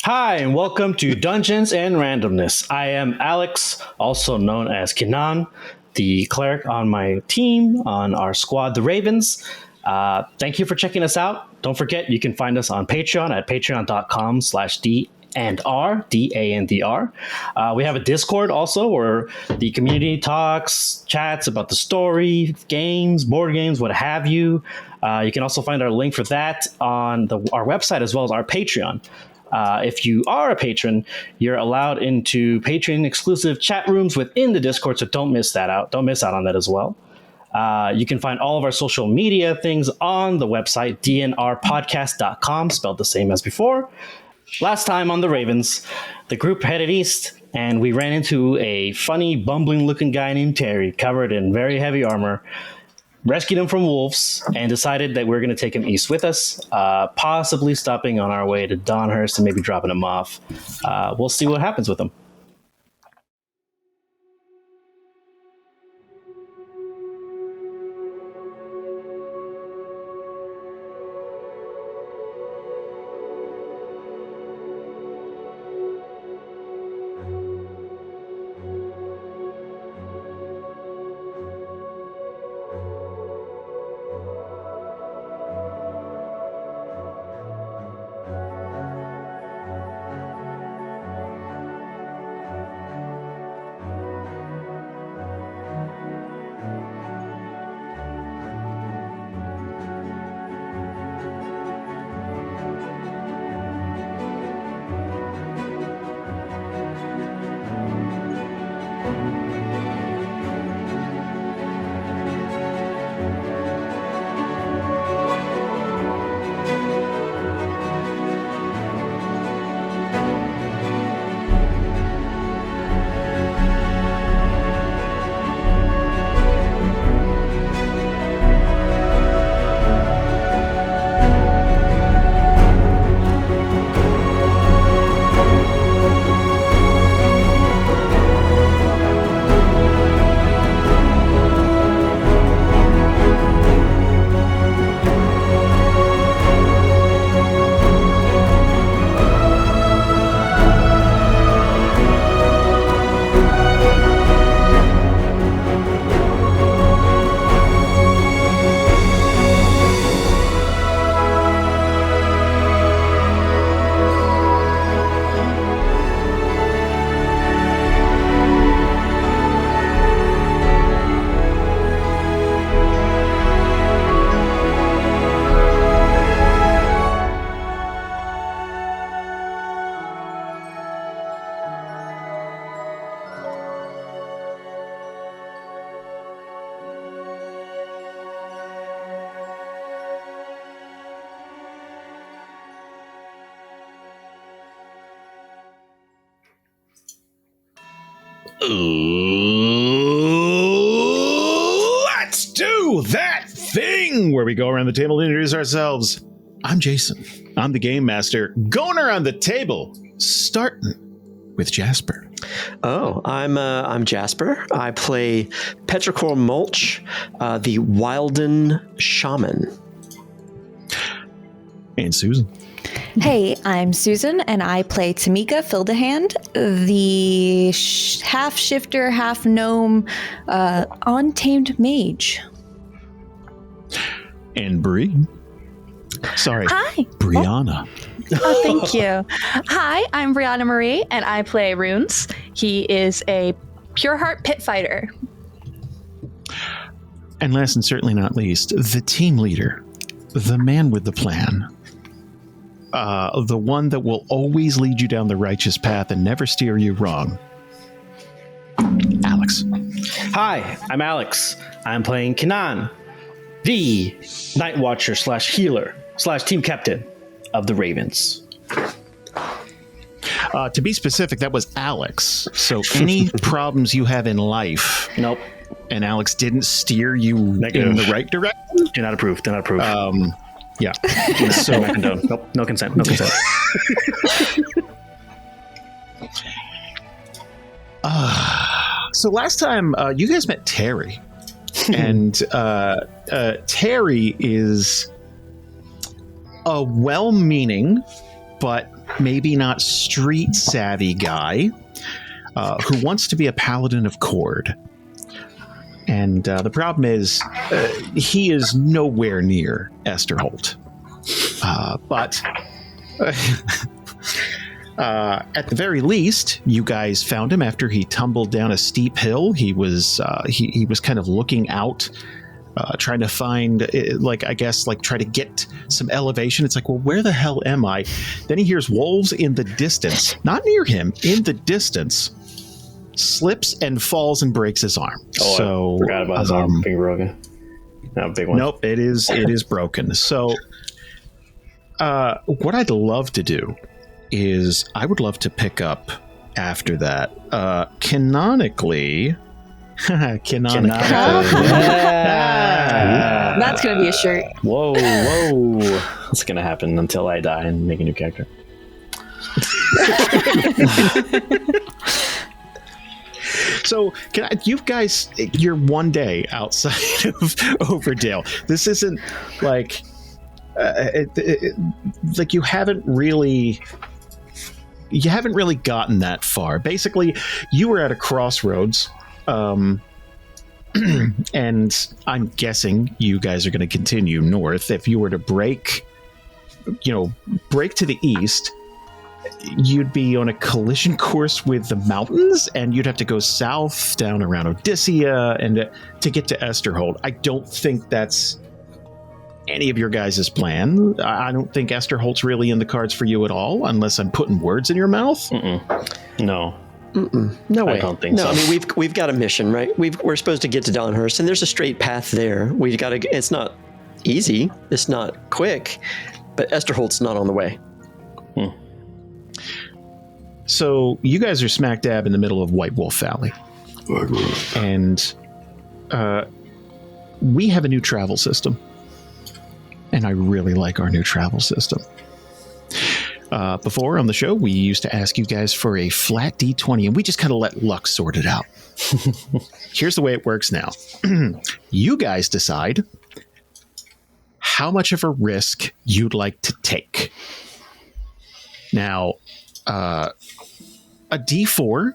Hi, and welcome to Dungeons and Randomness. I am Alex, also known as Kenan, the cleric on my team, on our squad, the Ravens. Thank you for checking us out. Don't forget, you can find us on Patreon at patreon.com/D&R, D-A-N-D-R. We have a Discord also where the community talks, chats about the story, games, board games, what have you. You can also find our link for that on our website as well as our Patreon. If you are a patron, you're allowed into Patreon exclusive chat rooms within the Discord, so don't miss that out. Don't miss out on that as well. You can find all of our social media things on the website, dnrpodcast.com, spelled the same as before. Last time on the Ravens, the group headed east, and we ran into a funny, bumbling-looking guy named Terry, covered in very heavy armor, rescued him from wolves, and decided that we're going to take him east with us, possibly stopping on our way to Donhurst and maybe dropping him off. We'll see what happens with him. Let's do that thing where we go around the table and introduce ourselves. I'm Jason. I'm the game master. Going around the table, starting with Jasper. Oh, I'm Jasper. I play Petrichor Mulch, the Wilden Shaman. And Susan. Hey, I'm Susan, and I play Tamika Fildehand, the half shifter, half gnome, untamed mage. And Bree. Sorry. Hi. Brianna. Oh, thank you. Hi, I'm Brianna Marie, and I play Runes. He is a pure heart pit fighter. And last and certainly not least, the team leader, the man with the plan. The one that will always lead you down the righteous path and never steer you wrong. Alex. Hi, I'm Alex. I'm playing Kenan, the Night Watcher / healer / team captain of the Ravens. To be specific, that was Alex. So any problems you have in life, Nope. and Alex didn't steer you Negative. in the right direction. Do not approve. Do not approve. Yeah. So not condone. Nope. No consent. No consent. So last time you guys met Terry, and Terry is a well-meaning but maybe not street savvy guy who wants to be a paladin of Cord. And the problem is, he is nowhere near Esterholt. But at the very least, you guys found him after he tumbled down a steep hill. He was he was kind of looking out, trying to find, try to get some elevation. It's like, well, where the hell am I? Then he hears wolves in the distance, not near him, in the distance. Slips and falls and breaks his arm. Oh, so, I forgot about his arm being broken. No, big one. Nope, it is broken. So, what I'd love to do is I would love to pick up after that. Canonically. That's gonna be a shirt. Whoa. That's gonna happen until I die and make a new character. So, you guys, you're one day outside of Overdale. This isn't like, you haven't really gotten that far. Basically, you were at a crossroads, and I'm guessing you guys are going to continue north. If you were to break to the east, you'd be on a collision course with the mountains, and you'd have to go south down around Odyssia and to get to Esterholt. I don't think that's any of your guys' plan. I don't think Esterholt's really in the cards for you at all, unless I'm putting words in your mouth. No. No way. I don't think so. I mean, we've got a mission, right? We're supposed to get to Donhurst, and there's a straight path there. We got to. It's not easy. It's not quick, but Esterholt's not on the way. So you guys are smack dab in the middle of White Wolf Valley. And we have a new travel system. And I really like our new travel system. Before on the show, we used to ask you guys for a flat D20, and we just kind of let luck sort it out. Here's the way it works now. You guys decide how much of a risk you'd like to take. Now, a D4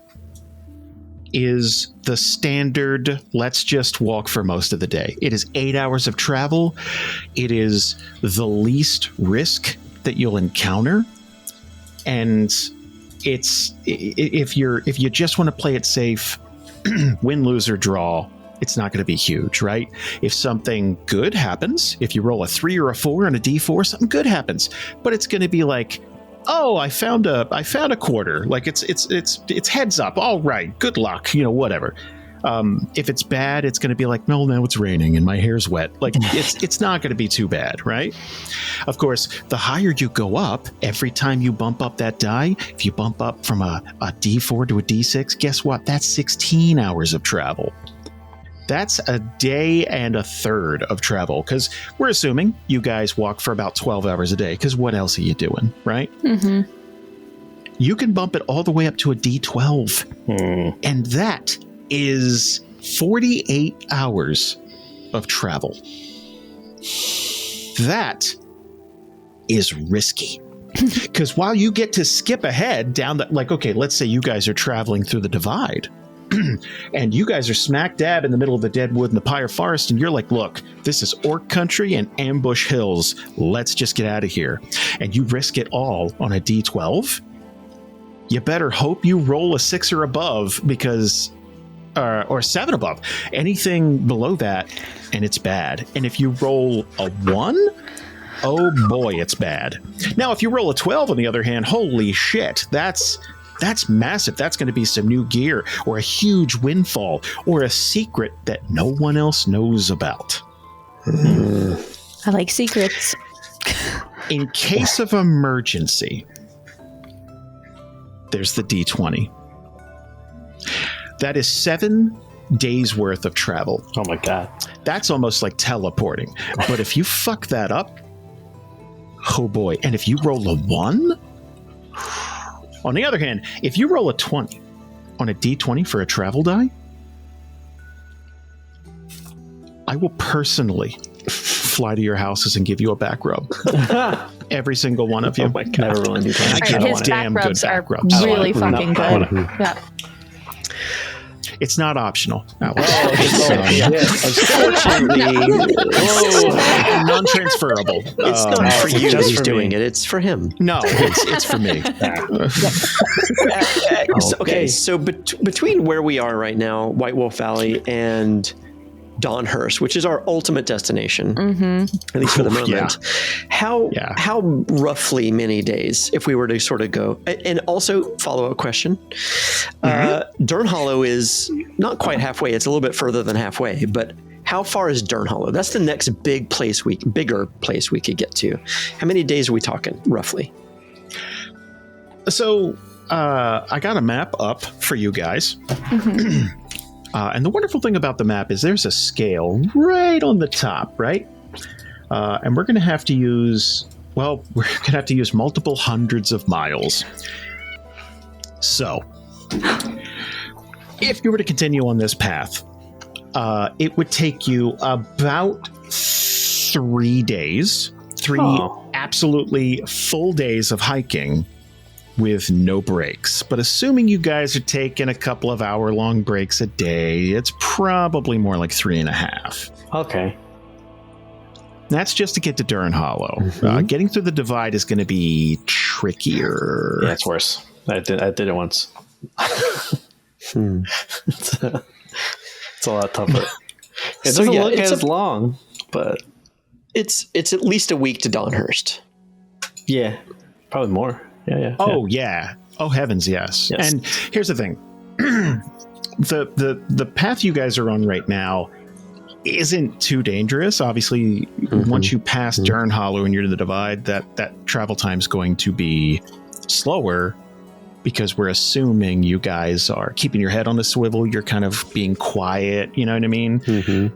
is the standard, let's just walk for most of the day. It is 8 hours of travel. It is the least risk that you'll encounter. And it's, if you just want to play it safe, win, lose, or draw, it's not going to be huge, right? If something good happens, if you roll a 3 or a 4 on a D4, something good happens. But it's going to be like, oh, I found a quarter. Like it's heads up. All right, good luck. Whatever. If it's bad, it's going to be like, no, now it's raining and my hair's wet. Like it's not going to be too bad, right? Of course, the higher you go up, every time you bump up that die, if you bump up from a D4 to a D6, guess what? That's 16 hours of travel. That's a day and a third of travel, because we're assuming you guys walk for about 12 hours a day, because what else are you doing, right? Mm-hmm. You can bump it all the way up to a D12, and that is 48 hours of travel. That is risky. Because while you get to skip ahead down the, okay, let's say you guys are traveling through the divide, and you guys are smack dab in the middle of the Deadwood and the Pyre Forest, and you're like, look, this is orc country and ambush hills. Let's just get out of here. And you risk it all on a D12. You better hope you roll a 6 or above, because or 7 above. Anything below that, and it's bad. And if you roll a 1, oh boy, it's bad. Now, if you roll a 12, on the other hand, holy shit, that's massive. That's going to be some new gear, or a huge windfall, or a secret that no one else knows about. I like secrets. In case of emergency, there's the D20. That is 7 days worth of travel. Oh my God. That's almost like teleporting. But if you fuck that up, oh boy. And if you roll a 1, on the other hand, if you roll a 20 on a D20 for a travel die, I will personally fly to your houses and give you a back rub. Every single one of you. Oh my God. Never really do that. I get His damn back good rubs back are rubs. really fucking good. Yeah. It's not optional. Unfortunately, And non-transferable. it's not for you just who's for doing me. it. It's for him. No, it's for me. Okay, so between where we are right now, White Wolf Valley, and Durnhollow, which is our ultimate destination, at least for the moment, how roughly many days, if we were to sort of go? And also, follow-up question, Durnhollow is not quite halfway. It's a little bit further than halfway, but how far is Durnhollow? That's the next bigger place we could get to. How many days are we talking, roughly? So, I got a map up for you guys. And the wonderful thing about the map is there's a scale right on the top, right? And we're going to have to use, multiple hundreds of miles. So, if you were to continue on this path, it would take you about 3 days, absolutely full days of hiking with no breaks. But assuming you guys are taking a couple of hour-long breaks a day, it's probably more like 3.5. Okay. That's just to get to Durnhollow. Getting through the divide is going to be trickier. Yeah, it's worse. I did it once. It's a lot tougher. It doesn't look as long, but it's at least a week to Durnhollow. Yeah, probably more. Yeah. Oh, yeah. Oh, heavens, yes. And here's the thing. The path you guys are on right now isn't too dangerous. Obviously, once you pass Durnhollow and you're in the divide, that travel time is going to be slower because we're assuming you guys are keeping your head on a swivel. You're kind of being quiet. You know what I mean?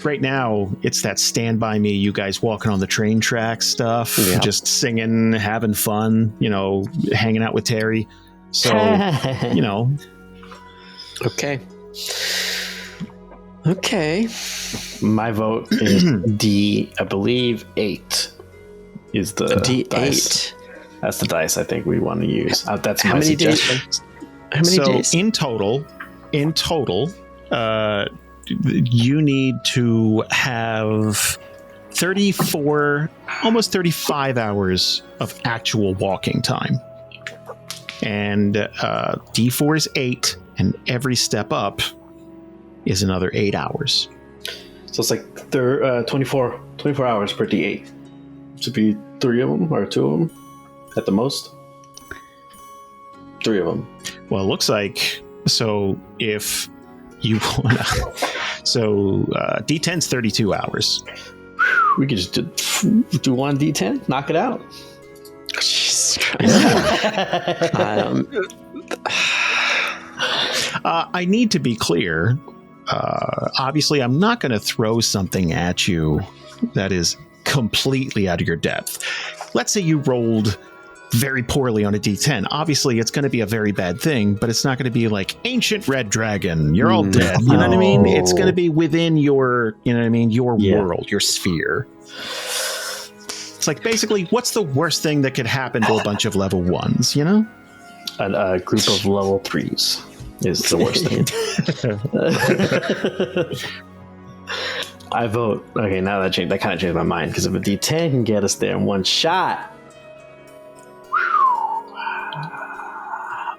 Right now, it's that Stand By Me, you guys walking on the train track stuff, just singing, having fun, hanging out with Terry. So, Okay. My vote is I believe 8 is the D8. dice. That's the dice I think we want to use. That's How my many days? suggestion. How many days? In total, you need to have 34, almost 35 hours of actual walking time. And D4 is 8, and every step up is another 8 hours. So it's like 24 hours per D8. Should be 3 of them or 2 of them at the most. 3 of them. Well, it looks like, so if you want to, so D10's 32 hours. We could just do one D10, knock it out. Jesus Christ. I need to be clear. Obviously, I'm not going to throw something at you that is completely out of your depth. Let's say you rolled very poorly on a D10. Obviously, it's going to be a very bad thing, but it's not going to be like Ancient Red Dragon. You're all dead. You know what I mean? It's going to be within your, your world, your sphere. It's like basically, what's the worst thing that could happen to a bunch of level 1s, A group of level 3s is the worst thing. I vote. Okay, now that kind of changed my mind, because if a D10 can get us there in one shot.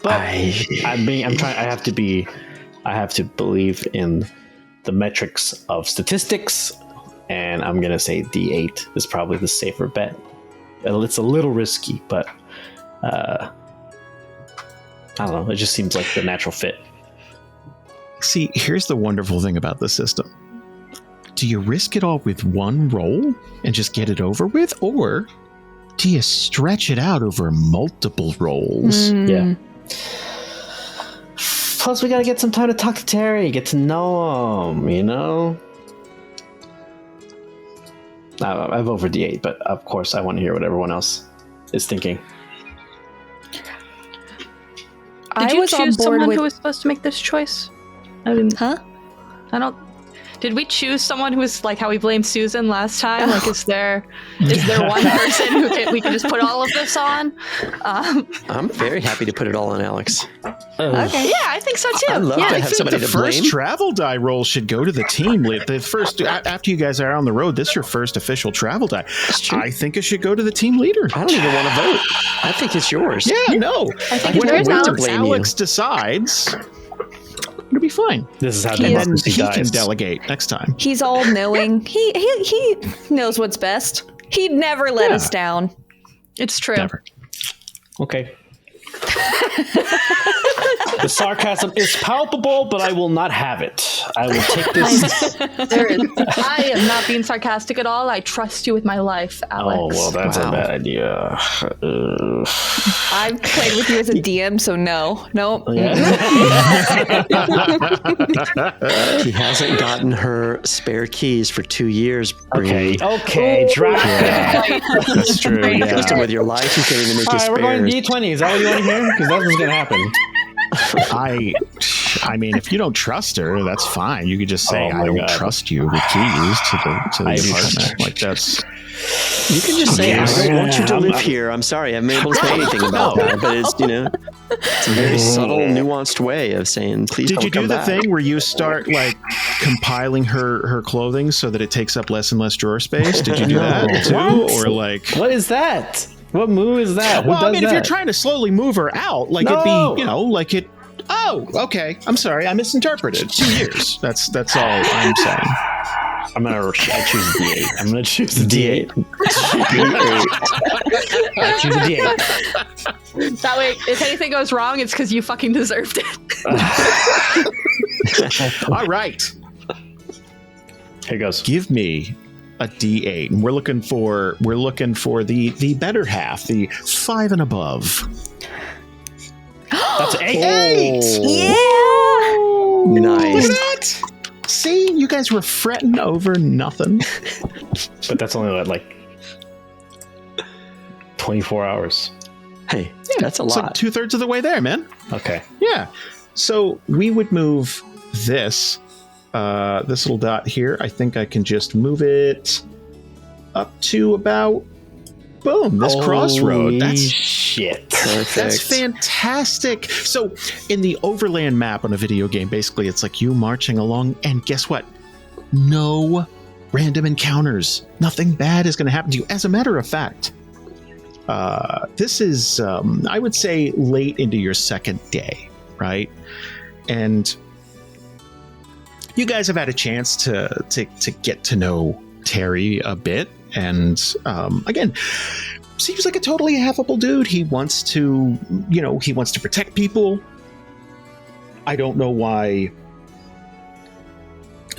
But I have to believe in the metrics of statistics, and I'm gonna say D8 is probably the safer bet. It's a little risky, but I don't know. It just seems like the natural fit. See, here's the wonderful thing about the system. Do you risk it all with one roll and just get it over with, or do you stretch it out over multiple rolls? Yeah. Plus, we gotta get some time to talk to Terry, get to know him, I vote for D8, but of course I want to hear what everyone else is thinking. Did you choose someone who was supposed to make this choice? I didn't. Huh? Did we choose someone who was like how we blamed Susan last time? Like, is there one person we can just put all of this on? I'm very happy to put it all on Alex. Okay, yeah, I think so too. I'd love to have somebody the to blame. first travel die roll should go to the team. The first, after you guys are on the road, this is your first official travel die. I think it should go to the team leader. I don't even want to vote. I think it's yours. Yeah, no. I think it's yours, Alex. Alex decides, it'll be fine. This is how And then democracy he can dies. delegate next time. He's all knowing. He knows what's best. He'd never let us down. It's true. Never. Okay. The sarcasm is palpable, but I will not have it. I will take this. I am not being sarcastic at all. I trust you with my life, Alex. Oh, well, that's a bad idea. I've played with you as a DM, so no. Nope. He hasn't gotten her spare keys for 2 years. Bree. Okay, drop it. That's true. You Yeah. trust him with your life. You can't even make All his right, we're going spares. D20. Is that what you want to hear? Because that's what's going to happen. I mean, if you don't trust her, that's fine. You could just say, Oh my "I don't God. trust you" with keys to the I apartment. Like that's. You can just say, Yeah. I don't want you to live I'm- here. I'm sorry. I haven't been able to say anything about that. But it's, it's a very subtle, nuanced way of saying, please Did don't you do come the back. thing where you start like compiling her clothing so that it takes up less and less drawer space? Did you do that too, What? or like? What is that? What move is that? Who Well, does I mean, that? if you're trying to slowly move her out, like No. it'd be, like it. Oh, okay. I'm sorry, I misinterpreted. 2 years. That's all I'm saying. I choose a D8. I'm going to choose a D8. I choose a D8. That way, if anything goes wrong, it's because you fucking deserved it. All right. Here goes. Give me a D8, and we're looking for the better half, the 5 and above. That's 8. Yeah. Nice. That? See, you guys were fretting over nothing. But that's only like 24 hours. Hey, that's a It's like lot. 2/3 of the way there, man. Okay. Yeah. So we would move this little dot here. I think I can just move it up to about this crossroad. That's shit. Perfect. That's fantastic. So in the overland map on a video game, basically it's like you marching along, and guess what? No random encounters. Nothing bad is going to happen to you. As a matter of fact, this is, I would say, late into your second day, right? And you guys have had a chance to get to know Terry a bit. And again, seems like a totally affable dude. He wants to, he wants to protect people. I don't know why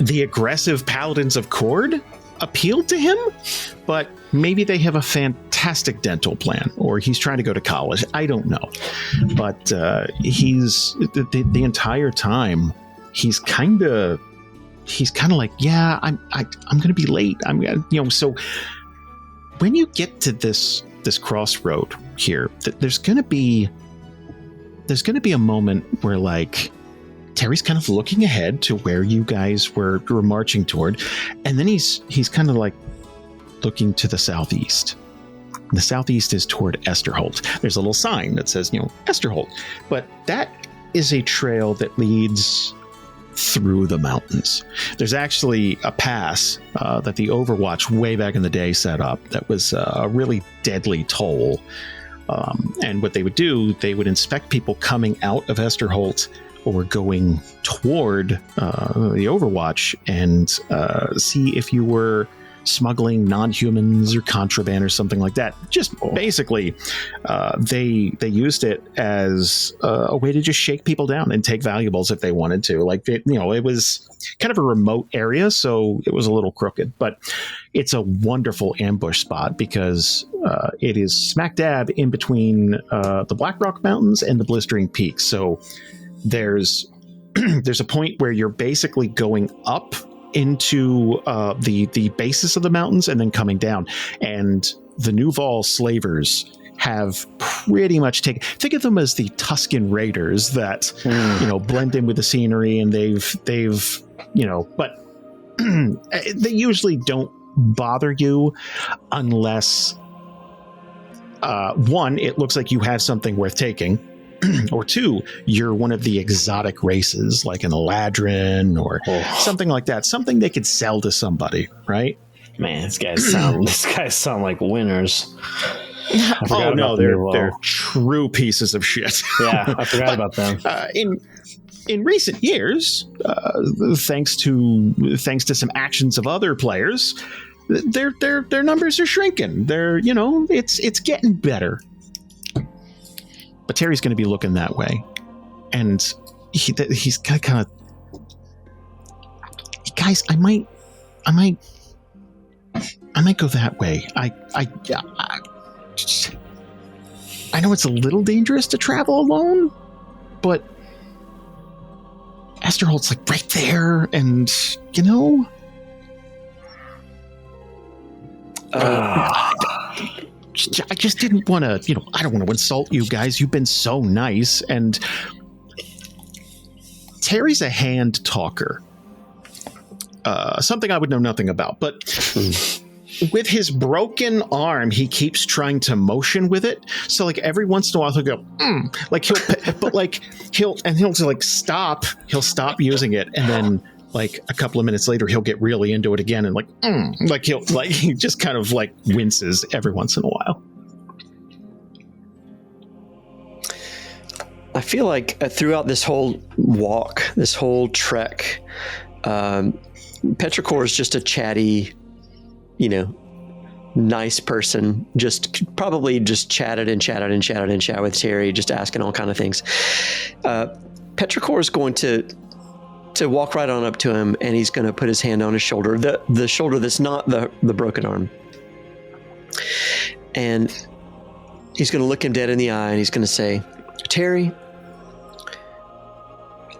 the aggressive Paladins of Cord appealed to him, but maybe they have a fantastic dental plan, or he's trying to go to college. I don't know. But he's the entire time he's kind of like, yeah, I'm going to be late. So when you get to this crossroad here, there's going to be a moment where like Terry's kind of looking ahead to where you guys were marching toward, and then he's kind of like looking to the southeast. The southeast is toward Esterholt. There's a little sign that says, Esterholt, but that is a trail that leads through the mountains. There's actually a pass that the Overwatch way back in the day set up that was a really deadly toll. And what they would do, they would inspect people coming out of Esterholt or going toward the Overwatch and see if you were smuggling non-humans or contraband or something like that. Just basically, they used it as a way to just shake people down and take valuables if they wanted to. Like, it was kind of a remote area, so it was a little crooked, but it's a wonderful ambush spot because it is smack dab in between the Black Rock Mountains and the Blistering Peaks. So there's a point where you're basically going up into the basis of the mountains and then coming down, and the Nuval slavers have pretty much taken, think of them as the Tuscan raiders that blend in with the scenery, and they've but they usually don't bother you unless, one, it looks like you have something worth taking, or two, you're one of the exotic races, like an Eladrin or something like that, something they could sell to somebody, right? Man, these guys sound like winners. Oh no, they're true pieces of shit. Yeah, I forgot about them. In recent years, thanks to some actions of other players, their numbers are shrinking. It's getting better. But Terry's going to be looking that way, and he's kind of, guys. I might go that way. I know it's a little dangerous to travel alone, but Esterholt's like right there, and I just didn't want to, I don't want to insult you guys. You've been so nice. And Terry's a hand talker. Something I would know nothing about. But with his broken arm, he keeps trying to motion with it. So like every once in a while he'll go, like he'll like stop. He'll stop using it. And then like a couple of minutes later, he'll get really into it again, and he just kind of like winces every once in a while. I feel like throughout this whole walk, this whole trek, Petrichor is just a chatty, nice person. Probably just chatted with Terry, just asking all kind of things. Petrichor is going to walk right on up to him, and he's going to put his hand on his shoulder, the shoulder that's not the broken arm. And he's going to look him dead in the eye, and he's going to say, Terry,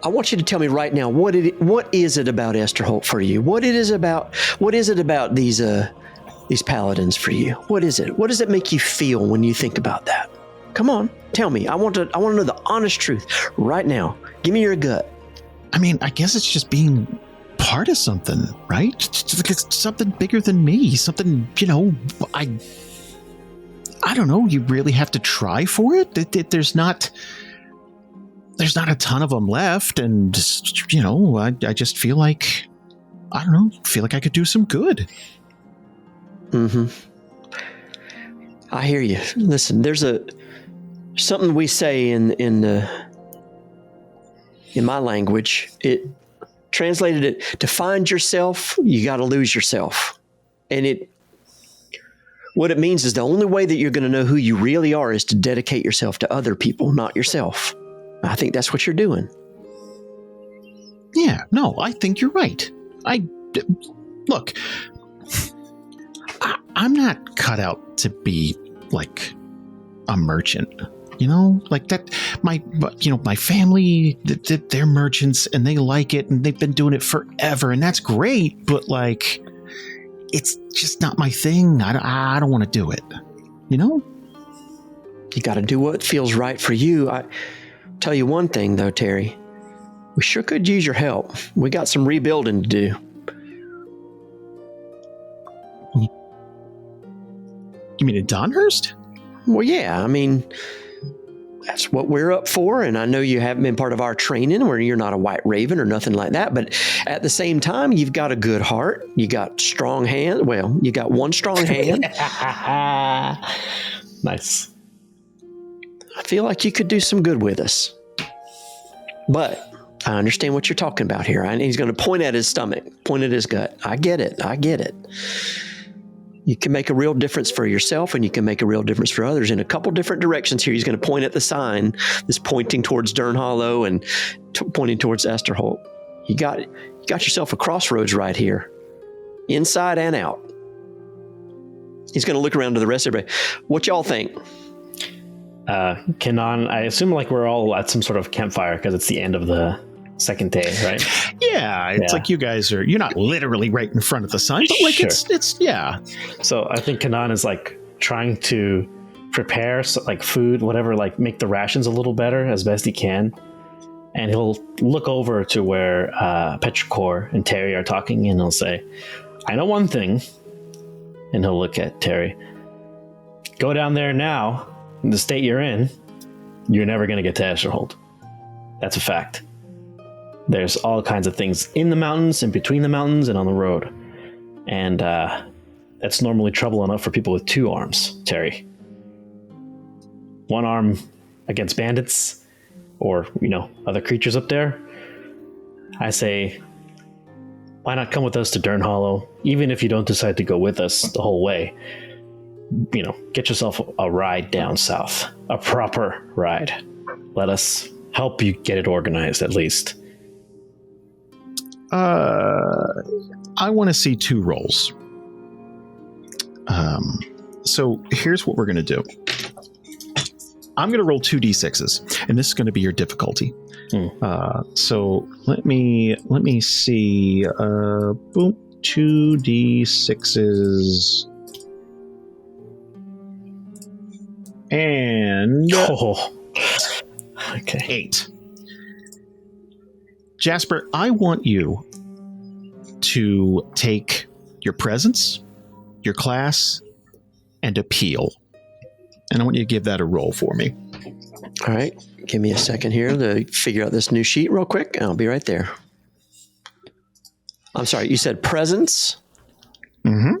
I want you to tell me right now, what is it about Esterholt for you? What is it about these paladins for you? What is it? What does it make you feel when you think about that? Come on, tell me. I want to know the honest truth right now. Give me your gut. I mean, I guess it's just being part of something, right? It's something bigger than me. Something, I don't know. You really have to try for it. There's not a ton of them left, and I just feel like, I don't know, I could do some good. Mm-hmm. I hear you. Listen, there's something we say in my language. It translated it to find yourself, you got to lose yourself. And what it means is the only way that you're going to know who you really are is to dedicate yourself to other people, not yourself. I think that's what you're doing. Yeah, no, I think you're right. Look, I'm not cut out to be like a merchant. Like that, my family, they're merchants and they like it and they've been doing it forever, and that's great, but like, it's just not my thing. I don't want to do it. You got to do what feels right for you. I tell you one thing though, Terry, we sure could use your help. We got some rebuilding to do. You mean in Donhurst? Well, yeah, I mean, that's what we're up for. And I know you haven't been part of our training where you're not a white raven or nothing like that. But at the same time, you've got a good heart. You got strong hand. Well, you got one strong hand. Nice. I feel like you could do some good with us. But I understand what you're talking about here. And he's going to point at his stomach, point at his gut. I get it. You can make a real difference for yourself, and you can make a real difference for others in a couple different directions here. He's going to point at the sign that's pointing towards Durnhollow and pointing towards Esterholt. You got yourself a crossroads right here, inside and out. He's going to look around to the rest of everybody. What y'all think? Kenan, I assume like we're all at some sort of campfire because it's the end of the second day, right? Yeah, it's like you guys you're not literally right in front of the sun, but like sure. it's yeah. So I think Kenan is like trying to prepare like food, whatever, like make the rations a little better as best he can. and he'll look over to where Petrichor and Terry are talking, and he'll say, I know one thing. And he'll look at Terry. Go down there now, in the state you're in, you're never going to get to Escherhold. That's a fact. There's all kinds of things in the mountains, in between the mountains, and on the road. And that's normally trouble enough for people with 2 arms, Terry. 1 arm against bandits, or, other creatures up there. I say, why not come with us to Durnhollow? Even if you don't decide to go with us the whole way, get yourself a ride down south, a proper ride. Let us help you get it organized, at least. I want to see 2 rolls. So here's what we're going to do. I'm going to roll 2 d6s, and this is going to be your difficulty. So let me see. Boom, 2 d6s, and okay, 8. Jasper, I want you to take your presence, your class, and appeal. And I want you to give that a roll for me. All right. Give me a second here to figure out this new sheet real quick. I'll be right there. I'm sorry. You said presence? Mm-hmm.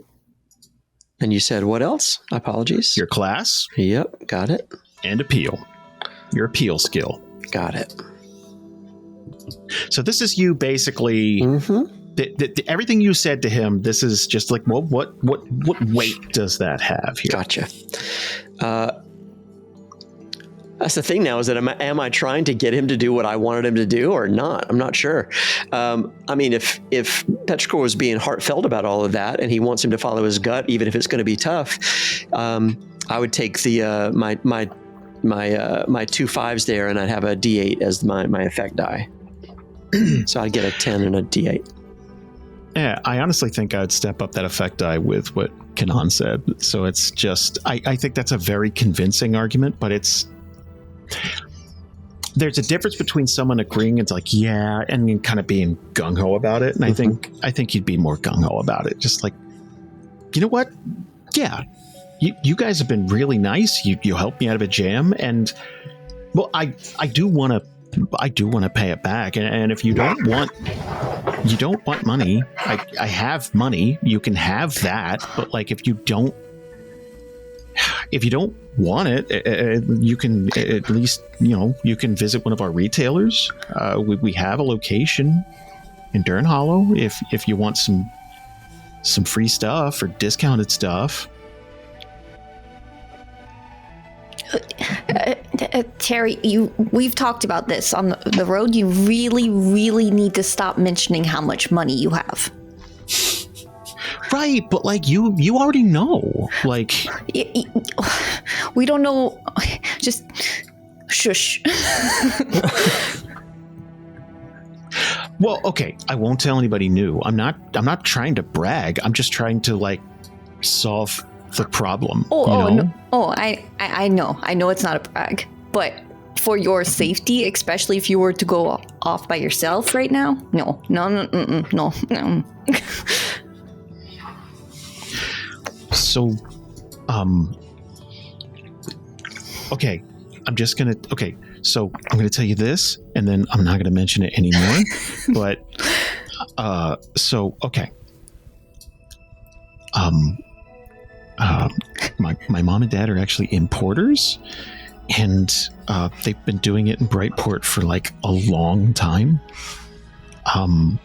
And you said what else? Apologies. Your class. Yep. Got it. And appeal. Your appeal skill. Got it. So this is you basically... Mm-hmm. Everything you said to him, this is just like, well, what weight does that have here? Gotcha. That's the thing now, is that am I trying to get him to do what I wanted him to do or not? I'm not sure. I mean, if Petrichor was being heartfelt about all of that and he wants him to follow his gut, even if it's going to be tough, I would take the my 2 5s there, and I'd have a D8 as my effect die. So I'd get a 10 and a D8. Yeah, I honestly think I'd step up that effect die with what Kenan said. So it's just, I think that's a very convincing argument, but there's a difference between someone agreeing it's like, yeah, and then kind of being gung-ho about it. And I think you'd be more gung-ho about it. Just like, you know what? Yeah, you guys have been really nice. You helped me out of a jam. And well, I do want to pay it back. And if you don't want money, I have money. You can have that. But like, if you don't want it, you can at least, you can visit one of our retailers. We have a location in Durnhollow if you want some free stuff or discounted stuff. Terry, we've talked about this on the road. You really, really need to stop mentioning how much money you have. Right, but like you already know. Like, we don't know. Just shush. Well, okay, I won't tell anybody new. I'm not trying to brag. I'm just trying to like solve the problem. No. I know it's not a brag, but for your safety, especially if you were to go off by yourself right now, no. So, okay, so I'm gonna tell you this, and then I'm not gonna mention it anymore. But, okay. My mom and dad are actually importers, and they've been doing it in Brightport for like a long time. And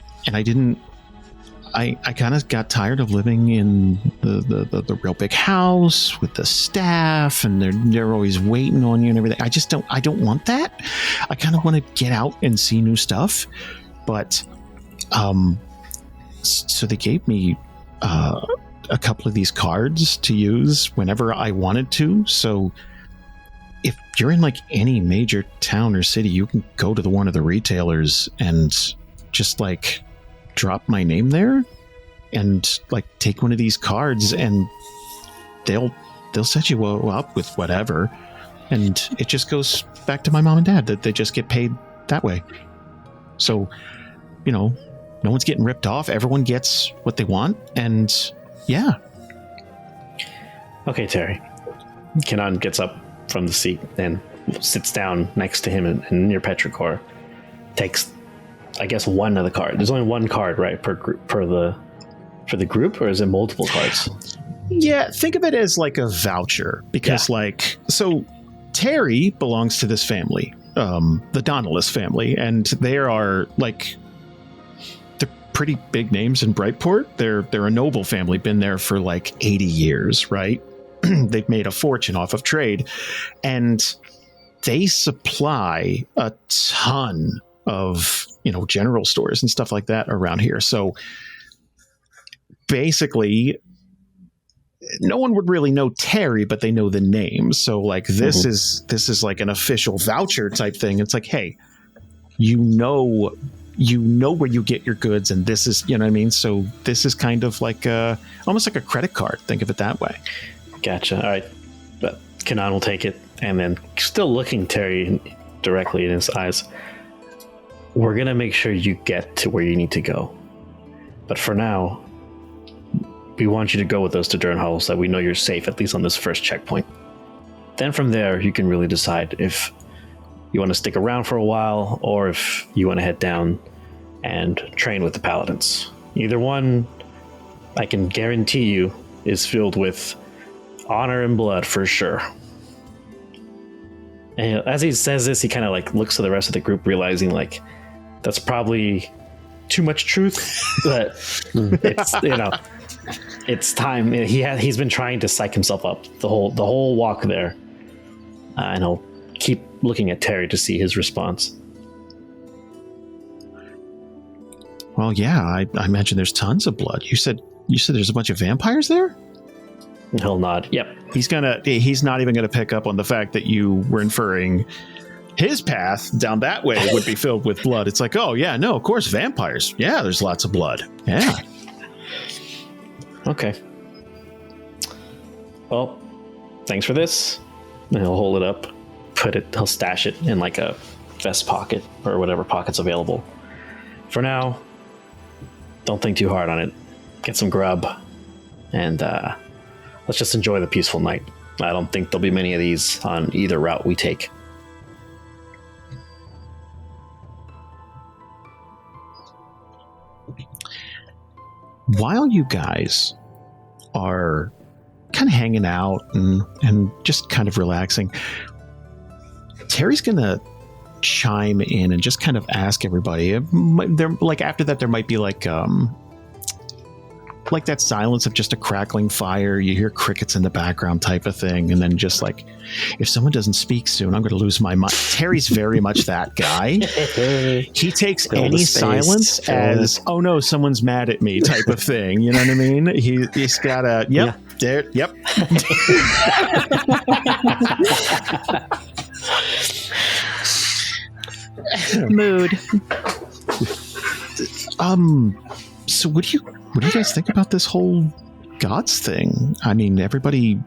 I kind of got tired of living in the real big house with the staff, and they're always waiting on you and everything. I don't want that. I kind of want to get out and see new stuff. But so they gave me a couple of these cards to use whenever I wanted to. So if you're in like any major town or city, you can go to one of the retailers and just like drop my name there and like take one of these cards, and they'll set you up with whatever, and it just goes back to my mom and dad that they just get paid that way. So, no one's getting ripped off. Everyone gets what they want. And yeah. Okay, Terry. Kenan gets up from the seat and sits down next to him and near Petrichor. Takes, I guess, one of the cards. There's only one card, right, per group, for the group, or is it multiple cards? Yeah, think of it as like a voucher, because so Terry belongs to this family, the Durnhollow family, and they are they're pretty big names in Brightport. They're a noble family, been there for 80 years, right? They've made a fortune off of trade, and they supply a ton of general stores and stuff like that around here. So basically, no one would really know Terry, but they know the name. So this is like an official voucher type thing. It's like, hey, you know where you get your goods, and this is, what I mean? So this is kind of almost like a credit card. Think of it that way. Gotcha. All right. But Kenan will take it, and then, still looking Terry directly in his eyes, we're going to make sure you get to where you need to go. But for now, we want you to go with us to Durnhollow so that we know you're safe, at least on this first checkpoint. Then from there, you can really decide if you want to stick around for a while, or if you want to head down and train with the Paladins. Either one, I can guarantee you, is filled with honor and blood for sure. And as he says this, he kind of looks to the rest of the group, realizing that's probably too much truth, but it's it's time. He's been trying to psych himself up the whole walk there, and he'll keep looking at Terry to see his response. Well, yeah, I imagine there's tons of blood. You said there's a bunch of vampires there? He'll nod. Yep. He's not even gonna pick up on the fact that you were inferring his path down that way would be filled with blood. It's like, oh yeah, no, of course, vampires. Yeah, there's lots of blood. Yeah. Okay. Well, thanks for this. And he'll hold it up, he'll stash it in a vest pocket or whatever pocket's available. For now, don't think too hard on it. Get some grub, and let's just enjoy the peaceful night. I don't think there'll be many of these on either route we take. While you guys are kind of hanging out and just kind of relaxing, Terry's gonna chime in and just kind of ask everybody. After that, there might be that silence of just a crackling fire. You hear crickets in the background type of thing. And then just if someone doesn't speak soon, I'm going to lose my mind. Terry's very much that guy. He takes any silence as, oh no, someone's mad at me type of thing. You know what I mean? He's got a, yep, yeah. There, yep. Mood. So what do you guys think about this whole gods thing? I mean, everybody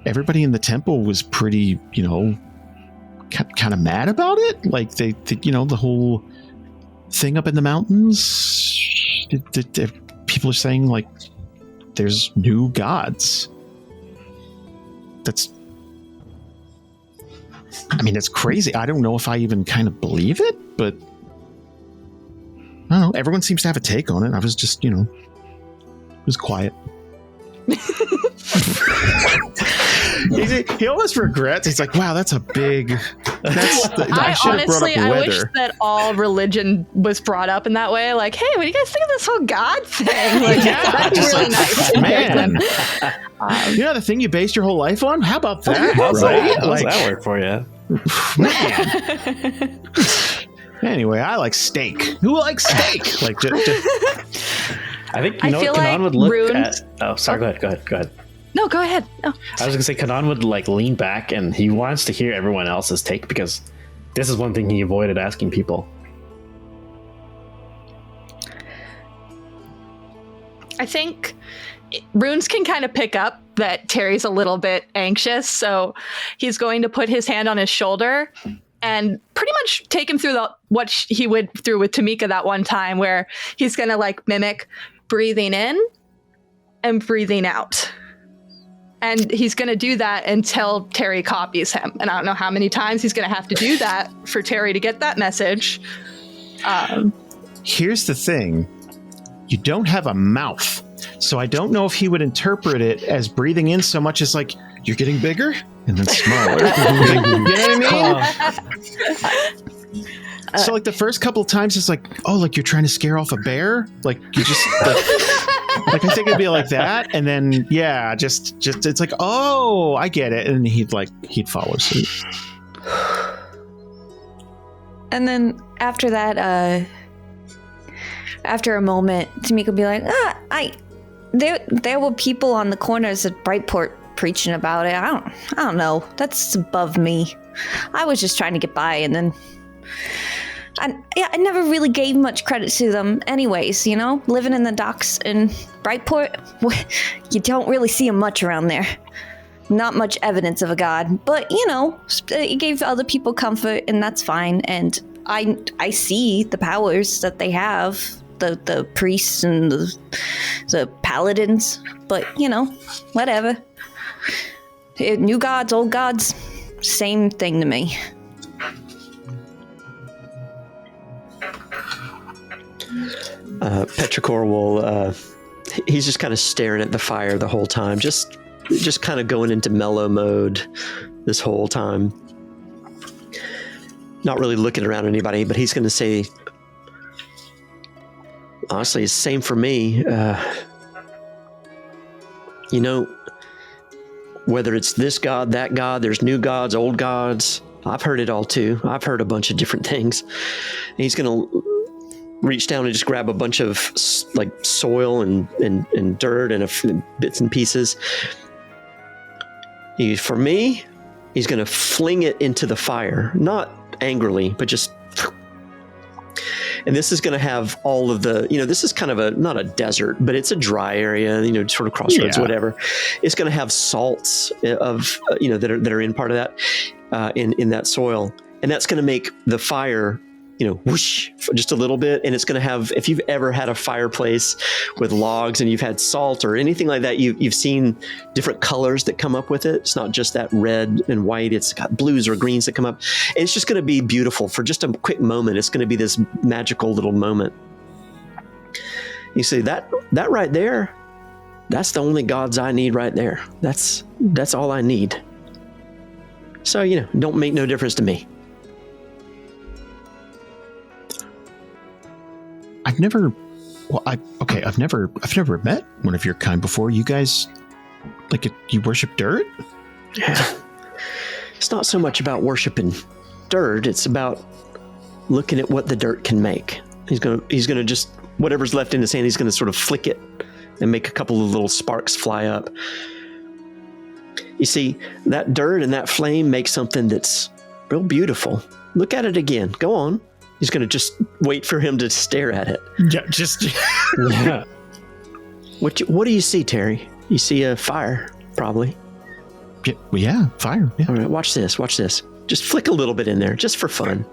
in the temple was pretty, kind of mad about it. They the whole thing up in the mountains. People are saying there's new gods. That's crazy. I don't know if I even kind of believe it, but I don't know. Everyone seems to have a take on it. I was just, it was quiet. He almost regrets. He's like, wow, that's a big... I should have brought up the weather. I wish that all religion was brought up in that way. Hey, what do you guys think of this whole God thing? That'd be really nice. Man. The thing you based your whole life on? How about that? How's that work for you? Man. Anyway, I like steak. Who likes steak? I think Kenan would look at. Oh, sorry. Go ahead. No, go ahead. No. I was gonna say Kenan would lean back, and he wants to hear everyone else's take, because this is one thing he avoided asking people. I think Runes can kind of pick up that Terry's a little bit anxious, so he's going to put his hand on his shoulder and pretty much take him through what he went through with Tamika that one time, where he's going to like mimic breathing in and breathing out. And he's going to do that until Terry copies him. And I don't know how many times he's going to have to do that for Terry to get that message. Here's the thing. You don't have a mouth. So I don't know if he would interpret it as breathing in so much as like, you're getting bigger and then smaller. You know what I mean? So like the first couple of times it's like, oh, like you're trying to scare off a bear? Like you just... like I think it'd be like that, and then just it's like, oh, I get it, and he'd follow suit. And then after that, after a moment, Tamika would be like, there were people on the corners at Brightport preaching about it. I don't know. That's above me. I was just trying to get by, and then. I never really gave much credit to them anyways, you know? Living in the docks in Brightport, you don't really see them much around there. Not much evidence of a god. But, you know, it gave other people comfort, and that's fine. And I see the powers that they have, the priests and the paladins. But, you know, whatever. New gods, old gods, same thing to me. Petrichor will, he's just kind of staring at the fire the whole time, just kind of going into mellow mode this whole time. Not really looking around at anybody, but he's going to say, honestly, it's the same for me. You know, whether it's this god, that god, there's new gods, old gods. I've heard it all too. I've heard a bunch of different things. And he's going to reach down and just grab a bunch of like soil and dirt and bits and pieces. For me, he's going to fling it into the fire, not angrily, but just. And this is going to have all of the, you know, this is kind of not a desert, but it's a dry area, you know, sort of crossroads, whatever. It's going to have salts of, you know, that are in part of that, in that soil. And that's going to make the fire, you know, whoosh, just a little bit. And it's going to have, if you've ever had a fireplace with logs and you've had salt or anything like that, you've seen different colors that come up with it. It's not just that red and white. It's got blues or greens that come up. And it's just going to be beautiful for just a quick moment. It's going to be this magical little moment. You see that right there, that's the only gods I need right there. That's all I need. So, you know, don't make no difference to me. I've never met one of your kind before. You guys, you worship dirt? Yeah. It's not so much about worshiping dirt. It's about looking at what the dirt can make. He's gonna just, whatever's left in his hand, he's gonna sort of flick it and make a couple of little sparks fly up. You see, that dirt and that flame make something that's real beautiful. Look at it again. Go on. He's going to just wait for him to stare at it. Yeah, just... yeah. What do you see, Terry? You see a fire, probably. Yeah, fire. Yeah. All right, watch this. Just flick a little bit in there, just for fun.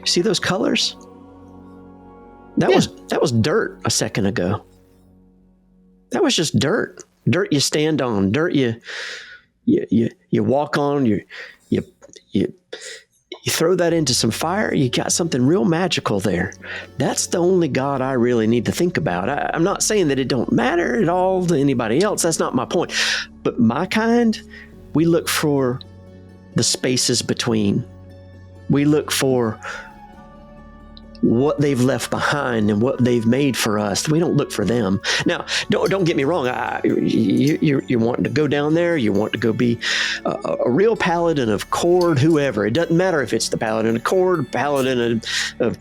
You see those colors? That was dirt a second ago. That was just dirt. Dirt you stand on. Dirt you walk on. You throw that into some fire, you got something real magical there. That's the only God I really need to think about. I'm not saying that it don't matter at all to anybody else. That's not my point. But my kind, we look for the spaces between. We look for what they've left behind and what they've made for us. We don't look for them. Now, don't get me wrong. You want to go down there. You want to go be a real paladin of Cord, whoever. It doesn't matter if it's the paladin of Cord, paladin of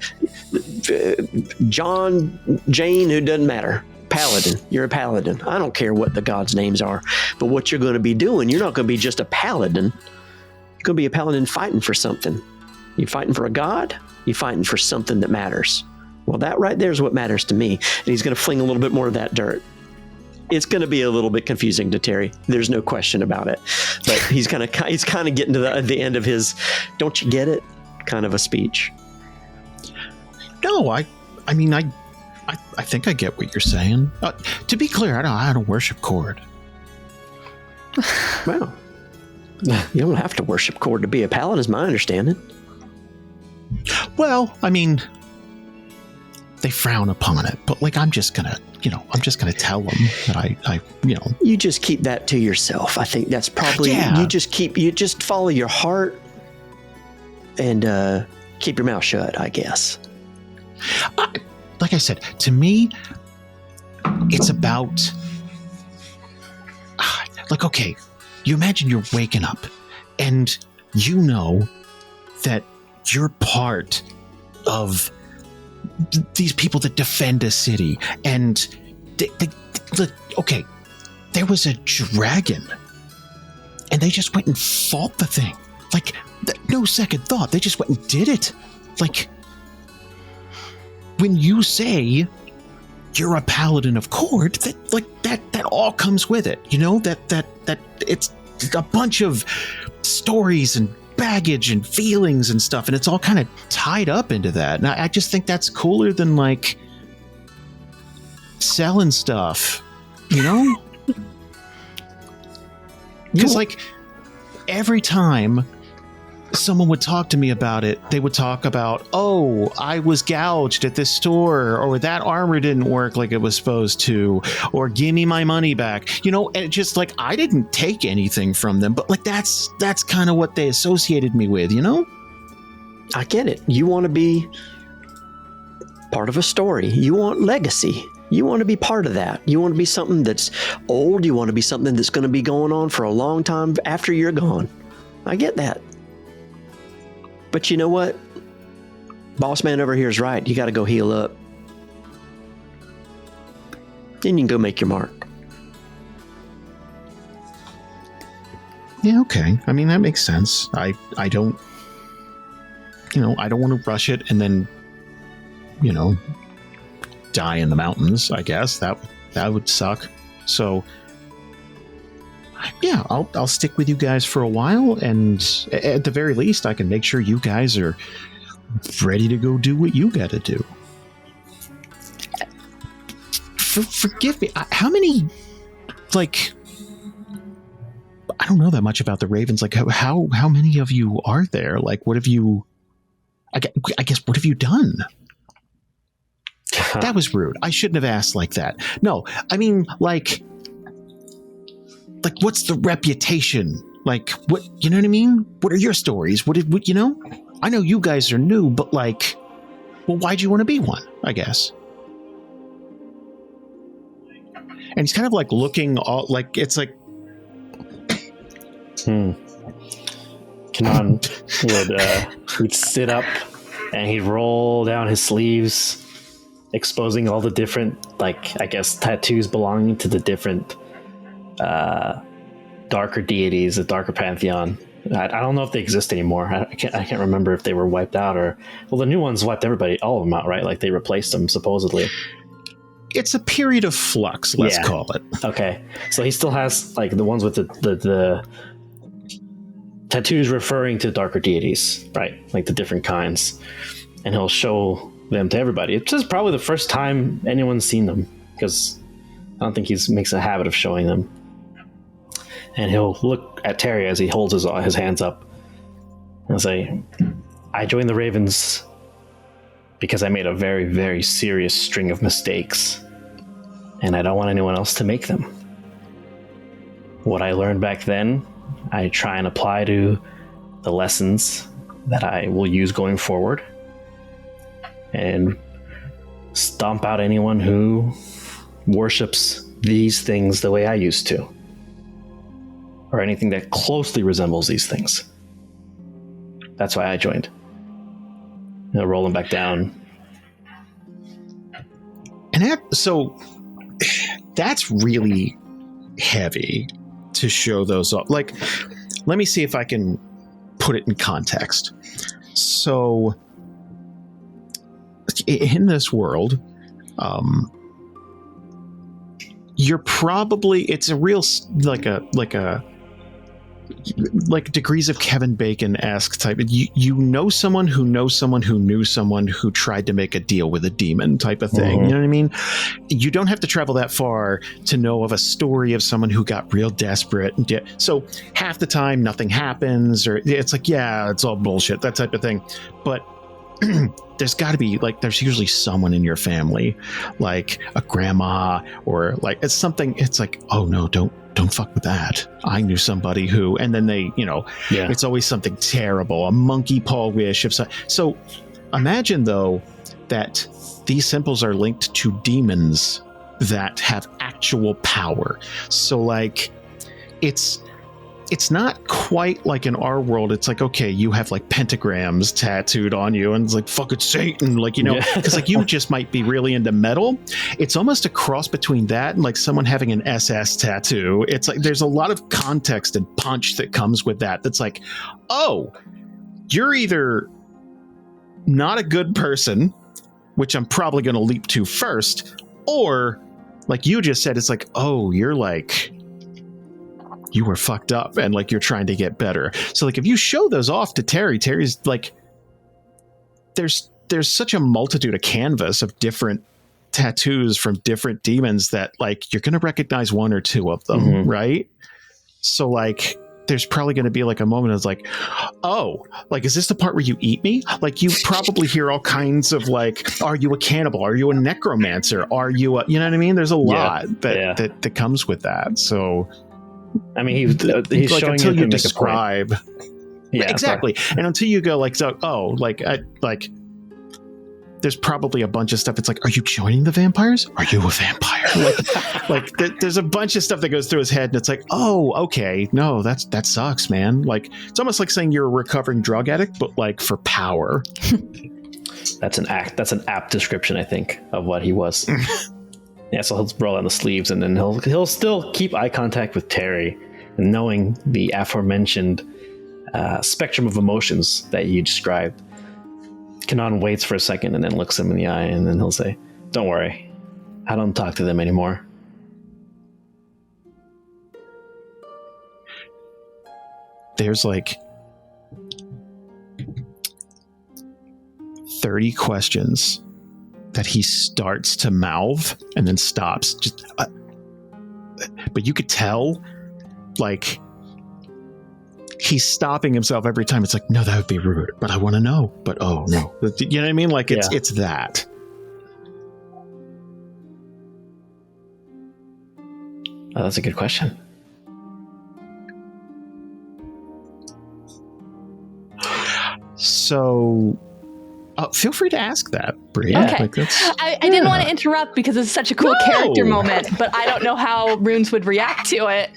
John, Jane, who doesn't matter. Paladin. You're a paladin. I don't care what the gods' names are. But what you're going to be doing, you're not going to be just a paladin. You're going to be a paladin fighting for something. You fighting for a god? You fighting for something that matters. Well, that right there is what matters to me. And he's going to fling a little bit more of that dirt. it's going to be a little bit confusing to Terry. There's no question about it. But he's kind of getting to the end of his "don't you get it" kind of a speech. No, I mean, I think I get what you're saying. To be clear, I don't worship Cord. Well, you don't have to worship Cord to be a paladin, is my understanding. Well, I mean, they frown upon it, but like, I'm just gonna tell them that I. You just keep that to yourself. I think that's probably, you just follow your heart and keep your mouth shut, I guess. Like I said, to me, it's about, like, okay, you imagine you're waking up and you know that you're part of these people that defend a city, and okay, there was a dragon and they just went and fought the thing. Like, no second thought, they just went and did it. Like, when you say you're a paladin of Cord, that all comes with it. That it's a bunch of stories and baggage and feelings and stuff, and it's all kind of tied up into that. And I just think that's cooler than like selling stuff, because like every time someone would talk to me about it, they would talk about, oh, I was gouged at this store, or that armor didn't work like it was supposed to, or give me my money back, and it just like, I didn't take anything from them, but like that's kind of what they associated me with, I get it. You want to be part of a story. You want legacy. You want to be part of that. You want to be something that's old. You want to be something that's going to be going on for a long time after you're gone. I get that. But you know what? Boss man over here is right. You got to go heal up. Then you can go make your mark. Yeah, okay. I mean, that makes sense. I don't, I don't want to rush it and then, die in the mountains, I guess. That would suck. So, yeah, I'll stick with you guys for a while, and at the very least, I can make sure you guys are ready to go do what you got to do. Forgive me. How many, like, I don't know that much about the Ravens. Like, how many of you are there? Like, what have you? I guess what have you done? That was rude. I shouldn't have asked like that. No, I mean, like, what's the reputation? Like, what, you know what I mean? What are your stories? What I know you guys are new, but like, well, why'd you want to be one, I guess? And he's kind of like looking all like, it's like, Kenan would sit up and he'd roll down his sleeves, exposing all the different, like, I guess, tattoos belonging to the different darker deities, the darker pantheon. I don't know if they exist anymore. I can't remember if they were wiped out or, well, the new ones wiped all of them out, right? Like, they replaced them supposedly. It's a period of flux, let's call it. Okay, so he still has like the ones with the tattoos referring to darker deities, right? Like the different kinds, and he'll show them to everybody. It's just probably the first time anyone's seen them, because I don't think he makes a habit of showing them. And he'll look at Terry as he holds his hands up and say, I joined the Ravens because I made a very, very serious string of mistakes, and I don't want anyone else to make them. What I learned back then, I try and apply to the lessons that I will use going forward, and stomp out anyone who worships these things the way I used to, or anything that closely resembles these things. That's why I joined. Roll him back down. And so that's really heavy to show those off. Like, let me see if I can put it in context. So in this world, you're probably, it's a real like degrees of Kevin Bacon-esque type. You know someone who knows someone who knew someone who tried to make a deal with a demon type of thing. You know what I mean? You don't have to travel that far to know of a story of someone who got real desperate. So half the time nothing happens, or it's like, yeah, it's all bullshit, that type of thing. But there's got to be, like, there's usually someone in your family, like a grandma, or like it's something, it's like, oh no, don't fuck with that. I knew somebody who, and then they, it's always something terrible, a monkey paw wish. So imagine though that these symbols are linked to demons that have actual power. So like, it's not quite like in our world. It's like, okay, you have like pentagrams tattooed on you and it's like, fuck it, Satan. Like, because like you just might be really into metal. It's almost a cross between that and like someone having an SS tattoo. It's like, there's a lot of context and punch that comes with that. That's like, oh, you're either not a good person, which I'm probably going to leap to first, or like you just said, it's like, oh, you're like, you were fucked up and like you're trying to get better. So like if you show those off to Terry's like, there's such a multitude of canvas of different tattoos from different demons that like you're going to recognize one or two of them, right? So like there's probably going to be like a moment of like, oh, like, is this the part where you eat me? Like you probably hear all kinds of like, are you a cannibal? Are you a necromancer? Are you you know what I mean? There's a lot that comes with that. So I mean, he's like, showing until you you describe, exactly, and until you go like, so, oh, like there's probably a bunch of stuff. It's like, are you joining the vampires? Are you a vampire? like there's a bunch of stuff that goes through his head, and it's like, oh, okay, no, that sucks, man. Like it's almost like saying you're a recovering drug addict, but like for power. That's an apt description, I think, of what he was. Yeah, so he'll roll on the sleeves, and then he'll still keep eye contact with Terry, and knowing the aforementioned spectrum of emotions that you described. Kenan waits for a second and then looks him in the eye, and then he'll say, "Don't worry, I don't talk to them anymore." There's like 30 questions that he starts to mouth and then stops. Just, but you could tell, like, he's stopping himself every time. It's like, no, that would be rude, but I want to know. But oh no, you know what I mean? Like it's that. Oh, that's a good question. So. Feel free to ask that, Brie. Okay. Like I didn't want to interrupt because it's such a cool character moment, but I don't know how runes would react to it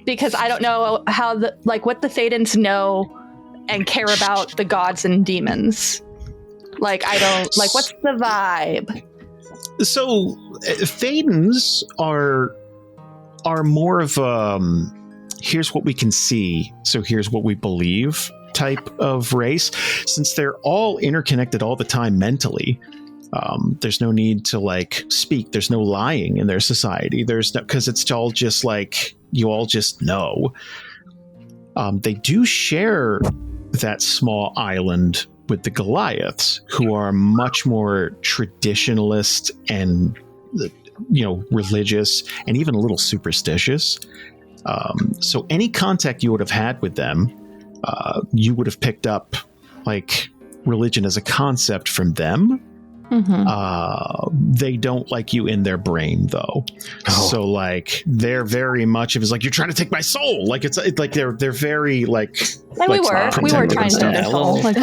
because I don't know how what the Thetans know and care about the gods and demons. Like, I don't, like, what's the vibe? So Thetans are more of here's what we can see, so here's what we believe type of race. Since they're all interconnected all the time mentally, there's no need to like speak. There's no lying in their society. There's no, because it's all just like you all just know. They do share that small island with the Goliaths, who are much more traditionalist and religious and even a little superstitious. So any contact you would have had with them, you would have picked up like religion as a concept from them. They don't like you in their brain though. So like they're very much of it's like, you're trying to take my soul. Like it's like they're very like. And we were trying to take their soul. Like a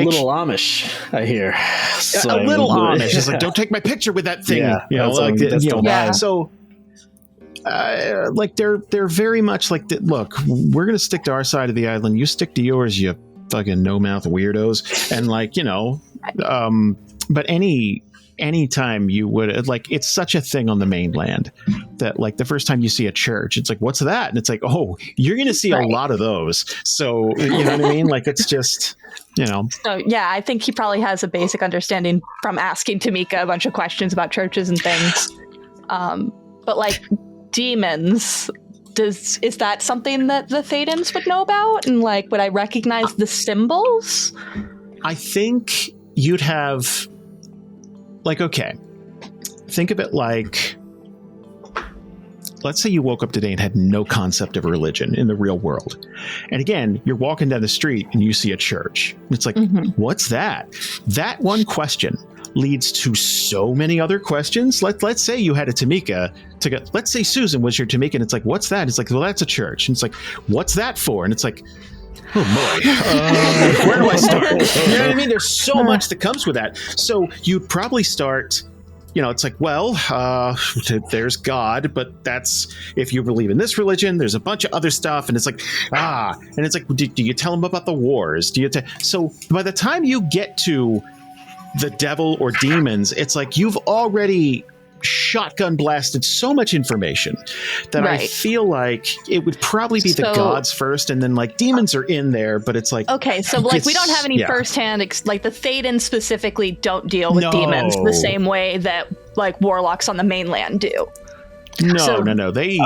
little Amish, I hear. So, a little Amish. It's like, don't take my picture with that thing. Yeah, So. Like they're very much like, look, we're gonna stick to our side of the island, you stick to yours, you fucking no mouth weirdos. And like, but any time you would, like, it's such a thing on the mainland that like the first time you see a church, it's like, what's that? And it's like, oh, you're gonna see a lot of those. So you know what I mean? Like it's just, So yeah, I think he probably has a basic understanding from asking Tamika a bunch of questions about churches and things. But like demons, is that something that the Thetans would know about? And like, would I recognize the symbols? I think you'd have, like, okay, think of it like, let's say you woke up today and had no concept of religion in the real world. And again, you're walking down the street and you see a church. It's like, what's that? That one question leads to so many other questions. Let's say you had a Tamika. Let's say Susan was your Tamika, and it's like, what's that? It's like, well, that's a church. And it's like, what's that for? And it's like, oh boy, where do I start? You know what I mean? There's so much that comes with that. So you'd probably start, it's like, well, there's God, but that's, if you believe in this religion, there's a bunch of other stuff. And it's like, and it's like, do you tell them about the wars? So by the time you get to the devil or demons, it's like you've already shotgun blasted so much information that I feel like it would probably be the gods first, and then like demons are in there, but it's like, okay, so like we don't have any firsthand like the Thetans specifically don't deal with demons the same way that like warlocks on the mainland do. No. They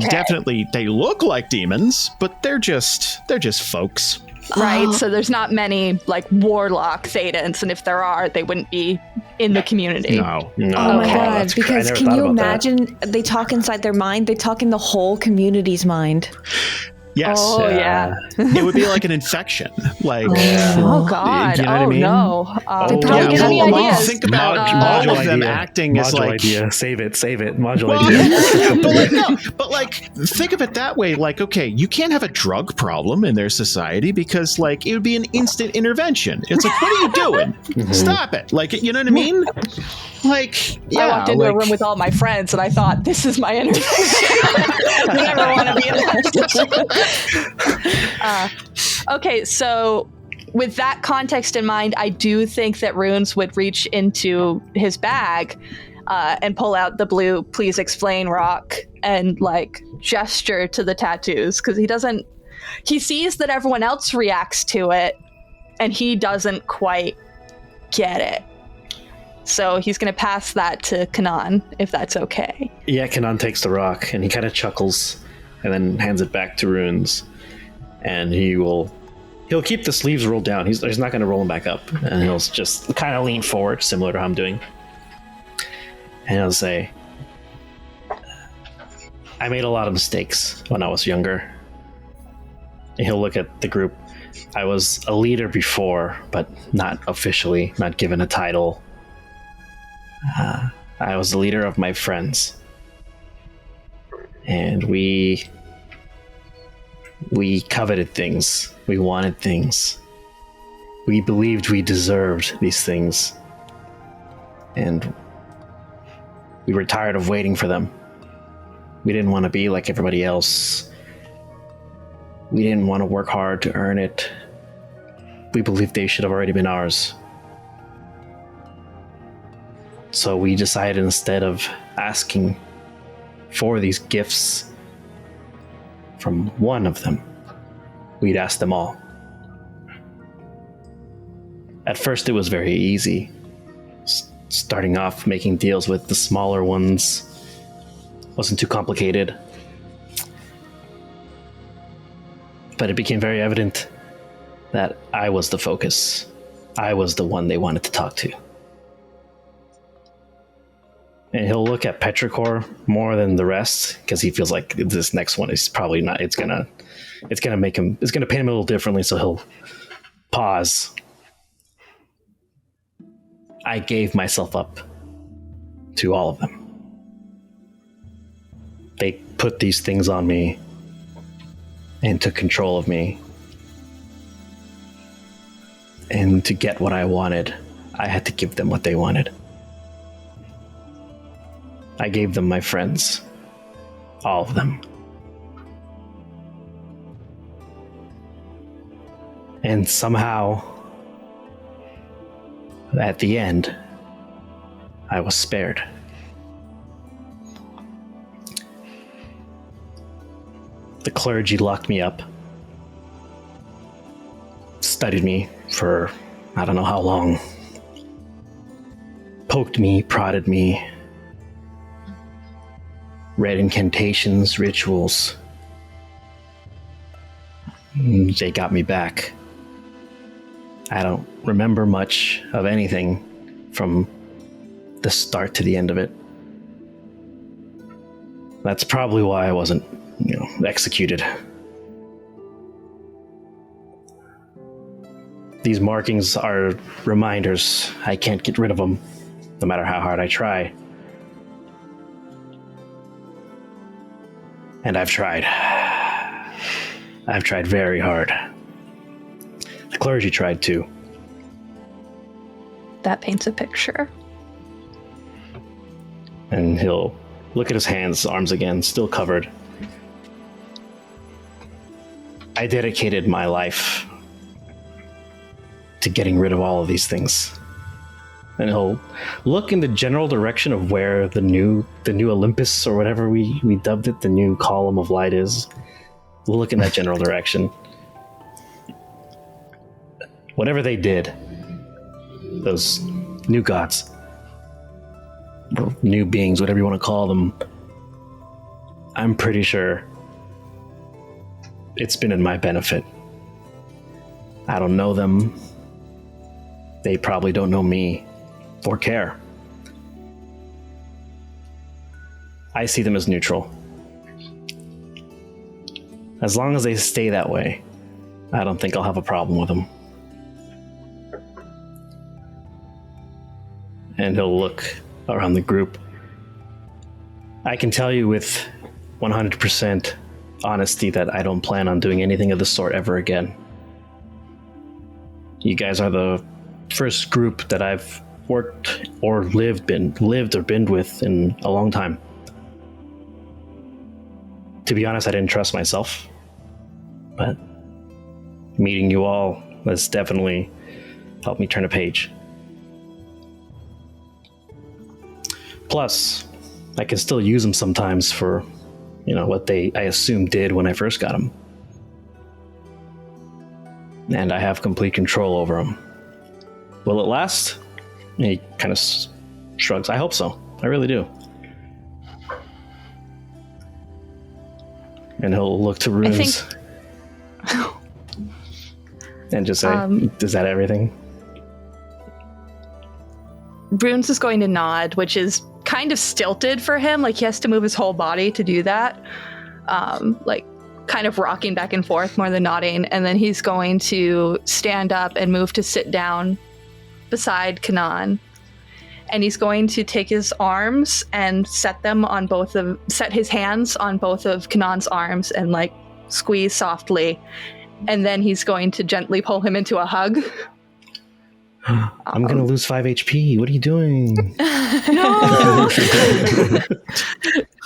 definitely, they look like demons, but they're just folks. Right, so there's not many like warlock Thetans, and if there are, they wouldn't be in the community. No. Oh my god, because can you imagine they talk inside their mind? They talk in the whole community's mind. Yes. Oh, yeah. It would be like an infection. Like, oh God. You know what I mean? No. They probably give me ideas. Think about all of them acting as like idea. Save it. Module idea. But like, think of it that way. Like, okay, you can't have a drug problem in their society because like it would be an instant intervention. It's like, what are you doing? Stop it. Like, you know what I mean? Like, I walked into a room with all my friends and I thought, this is my intervention. I never want to be in that position. Okay, so with that context in mind, I do think that Runes would reach into his bag and pull out the blue "Please explain" rock and like gesture to the tattoos, because he sees that everyone else reacts to it and he doesn't quite get it. So he's going to pass that to Kenan, if that's okay. Yeah, Kenan takes the rock and he kind of chuckles and then hands it back to Runes. And he'll keep the sleeves rolled down. He's not going to roll them back up. And he'll just kind of lean forward, similar to how I'm doing. And he'll say, I made a lot of mistakes when I was younger. And he'll look at the group. I was a leader before, but not officially, not given a title. I was the leader of my friends, and we coveted things. We wanted things. We believed we deserved these things, and we were tired of waiting for them. We didn't want to be like everybody else. We didn't want to work hard to earn it. We believed they should have already been ours. So we decided, instead of asking for these gifts from one of them, we'd ask them all. At first it was very easy. Starting off making deals with the smaller ones wasn't too complicated. But it became very evident that I was the focus. I was the one they wanted to talk to. And he'll look at Petrichor more than the rest, because he feels like this next one is probably not. It's gonna paint him a little differently. So he'll pause. I gave myself up to all of them. They put these things on me and took control of me. And to get what I wanted, I had to give them what they wanted. I gave them my friends. All of them. And somehow, at the end, I was spared. The clergy locked me up, studied me for I don't know how long, poked me, prodded me, read incantations, rituals. They got me back. I don't remember much of anything from the start to the end of it. That's probably why I wasn't, executed. These markings are reminders. I can't get rid of them, no matter how hard I try. And I've tried. I've tried very hard. The clergy tried too. That paints a picture. And he'll look at his hands, arms again, still covered. I dedicated my life to getting rid of all of these things. And he'll look in the general direction of where the new Olympus, or whatever we dubbed it, the new column of light is. We'll look in that general direction. Whatever they did, those new gods, or new beings, whatever you want to call them, I'm pretty sure it's been in my benefit. I don't know them. They probably don't know me or care. I see them as neutral. As long as they stay that way, I don't think I'll have a problem with them. And he'll look around the group. I can tell you with 100% honesty that I don't plan on doing anything of the sort ever again. You guys are the first group that I've worked or lived or been with in a long time. To be honest, I didn't trust myself, but meeting you all has definitely helped me turn a page. Plus, I can still use them sometimes for, what I assume did when I first got them. And I have complete control over them. Will it last? He kind of shrugs. I hope so. I really do. And he'll look to Runes and just say, is that everything? Runes is going to nod, which is kind of stilted for him. Like, he has to move his whole body to do that. Kind of rocking back and forth more than nodding. And then he's going to stand up and move to sit down beside Kenan. And he's going to take his arms and set his hands on both of Kenan's arms and squeeze softly. And then he's going to gently pull him into a hug. I'm going to lose 5 HP. What are you doing? No!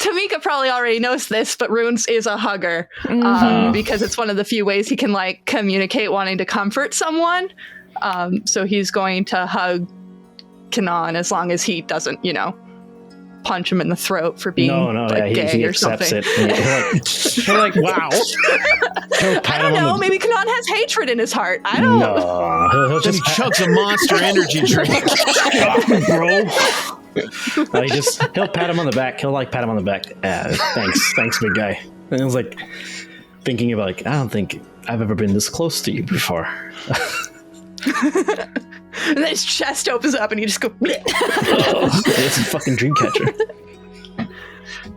Tamika probably already knows this, but Runes is a hugger. Because it's one of the few ways he can communicate wanting to comfort someone. So he's going to hug Kenan as long as he doesn't, punch him in the throat for being gay he or accepts something. It. You're like, wow. I don't know. Maybe Kenan has hatred in his heart. I don't know. No, he'll just chugs a Monster Energy drink. Bro. He'll pat him on the back. He'll pat him on the back. Thanks, big guy. And I was thinking about I don't think I've ever been this close to you before. And then his chest opens up and you just go, it's a fucking dream catcher.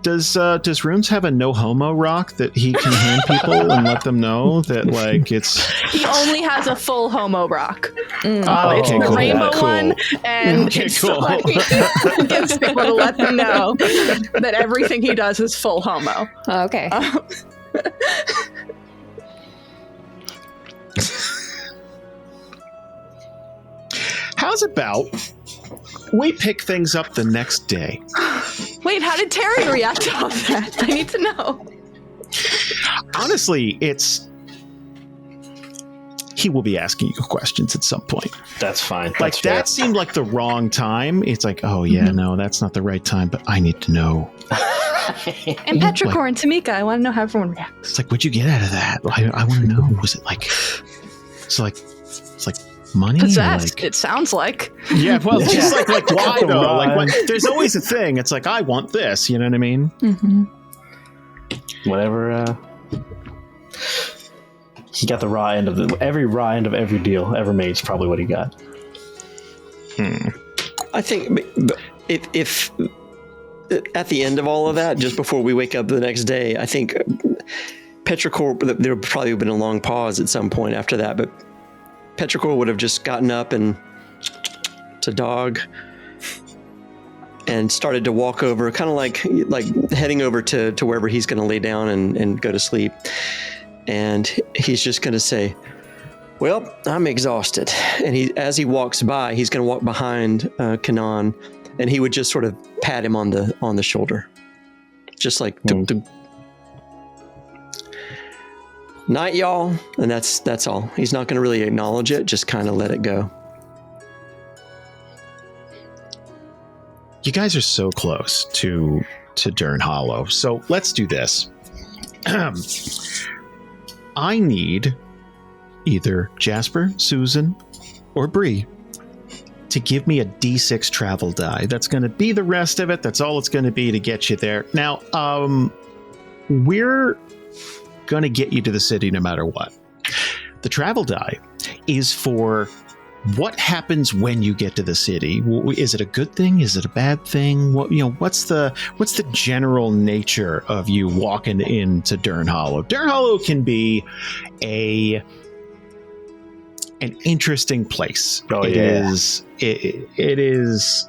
Does Runes have a no homo rock that he can hand people and let them know that it's... He only has a full homo rock. It's okay, the cool. rainbow Cool. one, and Okay, it's cool. he gives people to let them know that everything he does is full homo. Okay. How's about we pick things up the next day? Wait, how did Terry react to all that? I need to know. Honestly, he will be asking you questions at some point. That's fine. That seemed like the wrong time. It's oh yeah, no, that's not the right time, but I need to know. And Petrichor and Tamika, I want to know how everyone reacts. It's what'd you get out of that? I want to know. Was it it's Money? Possessed, it sounds like. Yeah, well, it's just like why though? Like, what, there's always a thing. It's like, I want this. You know what I mean? Mm-hmm. Whatever. He got the raw end of every raw end of every deal ever made is probably what he got. I think if at the end of all of that, just before we wake up the next day, I think Petrichor, there would probably have been a long pause at some point after that, but Petrichor would have just gotten up and to dog and started to walk over, kind of like heading over to wherever he's going to lay down and go to sleep. And he's just going to say, well, I'm exhausted. And as he walks by, he's going to walk behind Kenan, and he would just sort of pat him on the shoulder. Just like, night, y'all. And that's all. He's not going to really acknowledge it, just kind of let it go. You guys are so close to Durnhollow. So let's do this. I need either Jasper, Susan, or Bree to give me a D6 travel die. That's going to be the rest of it. That's all it's going to be to get you there. Now, we're going to get you to the city no matter what. The travel die is for what happens when you get to the city. Is it a good thing? Is it a bad thing? What's the general nature of you walking into Durnhollow? Durnhollow can be an interesting place. Oh, it yeah. is. It is.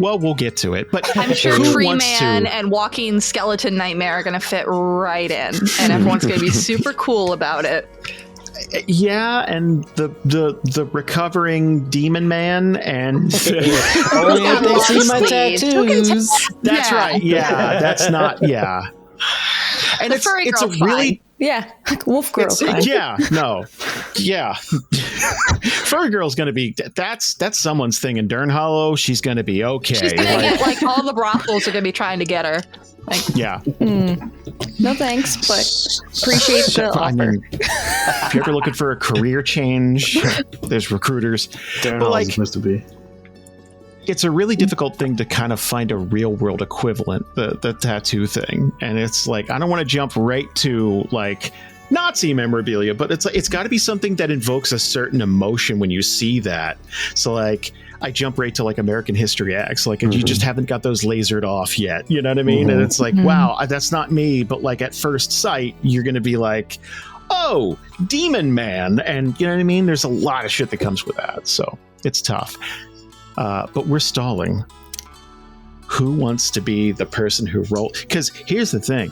Well, we'll get to it, but I'm sure who Tree wants Man to- and Walking Skeleton Nightmare are going to fit right in, and everyone's going to be super cool about it. Yeah, and the recovering demon man, and Only if they see my tattoos. that's right. Yeah, that's not. Yeah, and The furry it's a girl's really Yeah, wolf girl. yeah. Furry girl's gonna be that's someone's thing in Durnhollow. She's gonna be okay. She's going to get, like, all the brothels are going to be trying to get her. Like, yeah. No thanks, but appreciate the offer. I mean, if you're ever looking for a career change, there's recruiters. Durnhollow's like, supposed to be. It's a really difficult thing to kind of find a real world equivalent, the tattoo thing. And it's like, I don't want to jump right to like Nazi memorabilia, but it's got to be something that invokes a certain emotion when you see that. So like, I jump right to like American History X, like you just haven't got those lasered off yet. You know what I mean? And it's like, wow, that's not me. But like at first sight, you're going to be like, oh, Demon Man. And you know what I mean? There's a lot of shit that comes with that. So it's tough. But we're stalling. Who wants to be the person who rolled? Because here's the thing.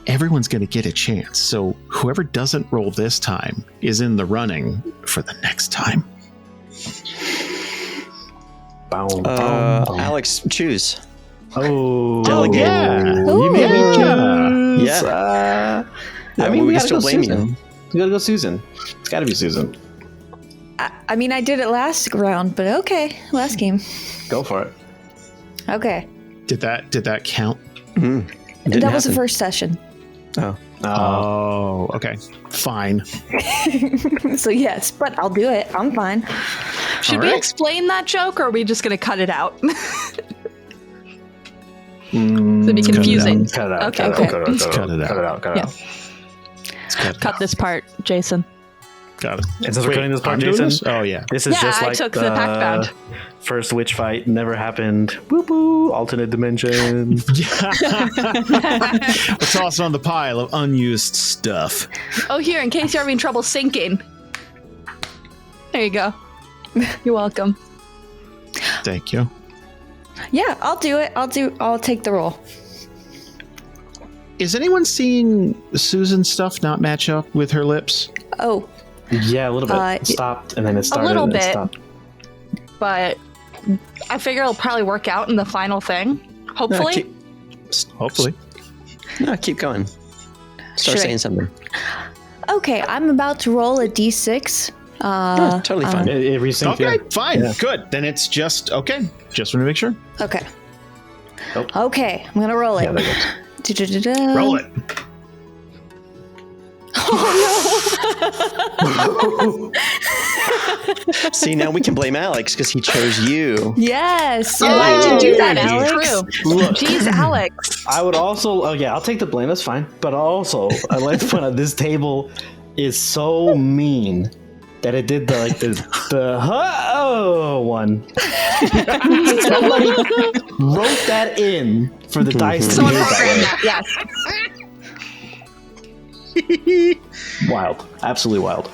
Everyone's going to get a chance. So whoever doesn't roll this time is in the running for the next time. Alex, choose. Oh, Delegate. Yeah. You made me choose. Yeah. I mean, we can gotta still go blame Susan. you. We gotta go Susan. It's gotta be Susan. I mean, I did it last round, but okay, last game. Go for it. Okay, Did that count? that was the first session. Oh, okay. Fine. So yes, but I'll do it. I'm fine. should we explain that joke, or are we just going to cut it out? It'd be confusing. Cut it out. Okay, Cut it okay. out. Let's cut it out. Cut it out. Cut it out. Cut this part, Jason. Got it. And since we're cutting this part, I'm doing Jason, this? Oh, yeah. this is Yeah, just I like took the pact bound. first witch fight never happened. Whoop woo, alternate dimension. We'll toss it on the pile of unused stuff. Oh, here, in case you're having trouble sinking. There you go. You're welcome. Thank you. Yeah, I'll do it. I'll take the roll. Is anyone seeing Susan's stuff not match up with her lips? Oh, Yeah, a little bit. Uh, It stopped and then it A started. little and it bit. stopped. But I figure it'll probably work out in the final thing. Hopefully. Hopefully. Keep going. Start Sure. saying something. okay. I'm about to roll a d6. Totally fine. It resynced. Okay, Yeah. fine. Yeah. Good. Then it's just, okay. Just want to make sure. Okay. Oh. Okay, I'm gonna roll it. Yeah, there it Da-da-da-da. Roll it. See, now we can blame Alex because he chose you. Yes. Why did you do that, Alex? Alex? Look, Jeez, Alex. I would also, I'll take the blame. That's fine. But also, I'd like to point out this table is so mean that it did the one. Somebody wrote that in for the dice. To Someone behave programmed that that, yes. way. Wild, absolutely wild.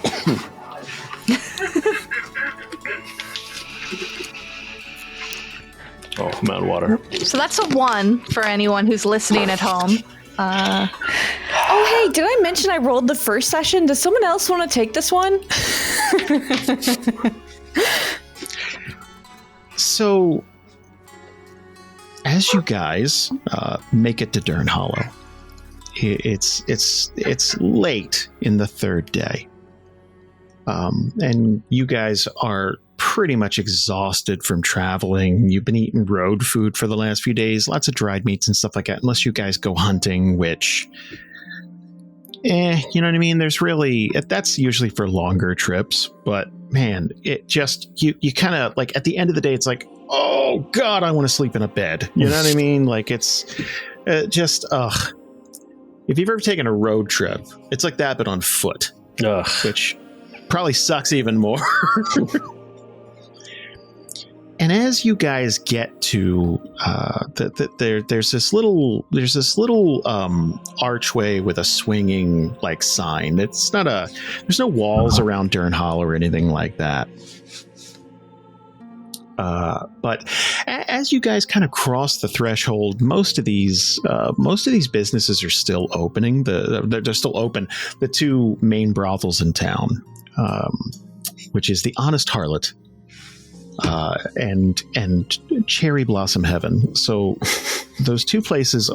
Oh, I'm out of water. So that's a 1 for anyone who's listening at home. Oh, hey, did I mention I rolled the first session? Does someone else want to take this one? So, as you guys make it to Durnhollow, it's late in the third day, and you guys are pretty much exhausted from traveling. You've been eating road food for the last few days, lots of dried meats and stuff like that, unless you guys go hunting, which, you know what I mean? That's usually for longer trips, but man, it just, you kind of, like, at the end of the day, it's like, oh God, I want to sleep in a bed. You know what I mean? Like, it's just, if you've ever taken a road trip, it's like that, but on foot, which probably sucks even more. And as you guys get to there's this little archway with a swinging like sign. It's not there's no walls around Durnhollow or anything like that. But as you guys kind of cross the threshold, most of these businesses are still opening. They're still open. The two main brothels in town, which is the Honest Harlot. And Cherry Blossom Heaven. So those two places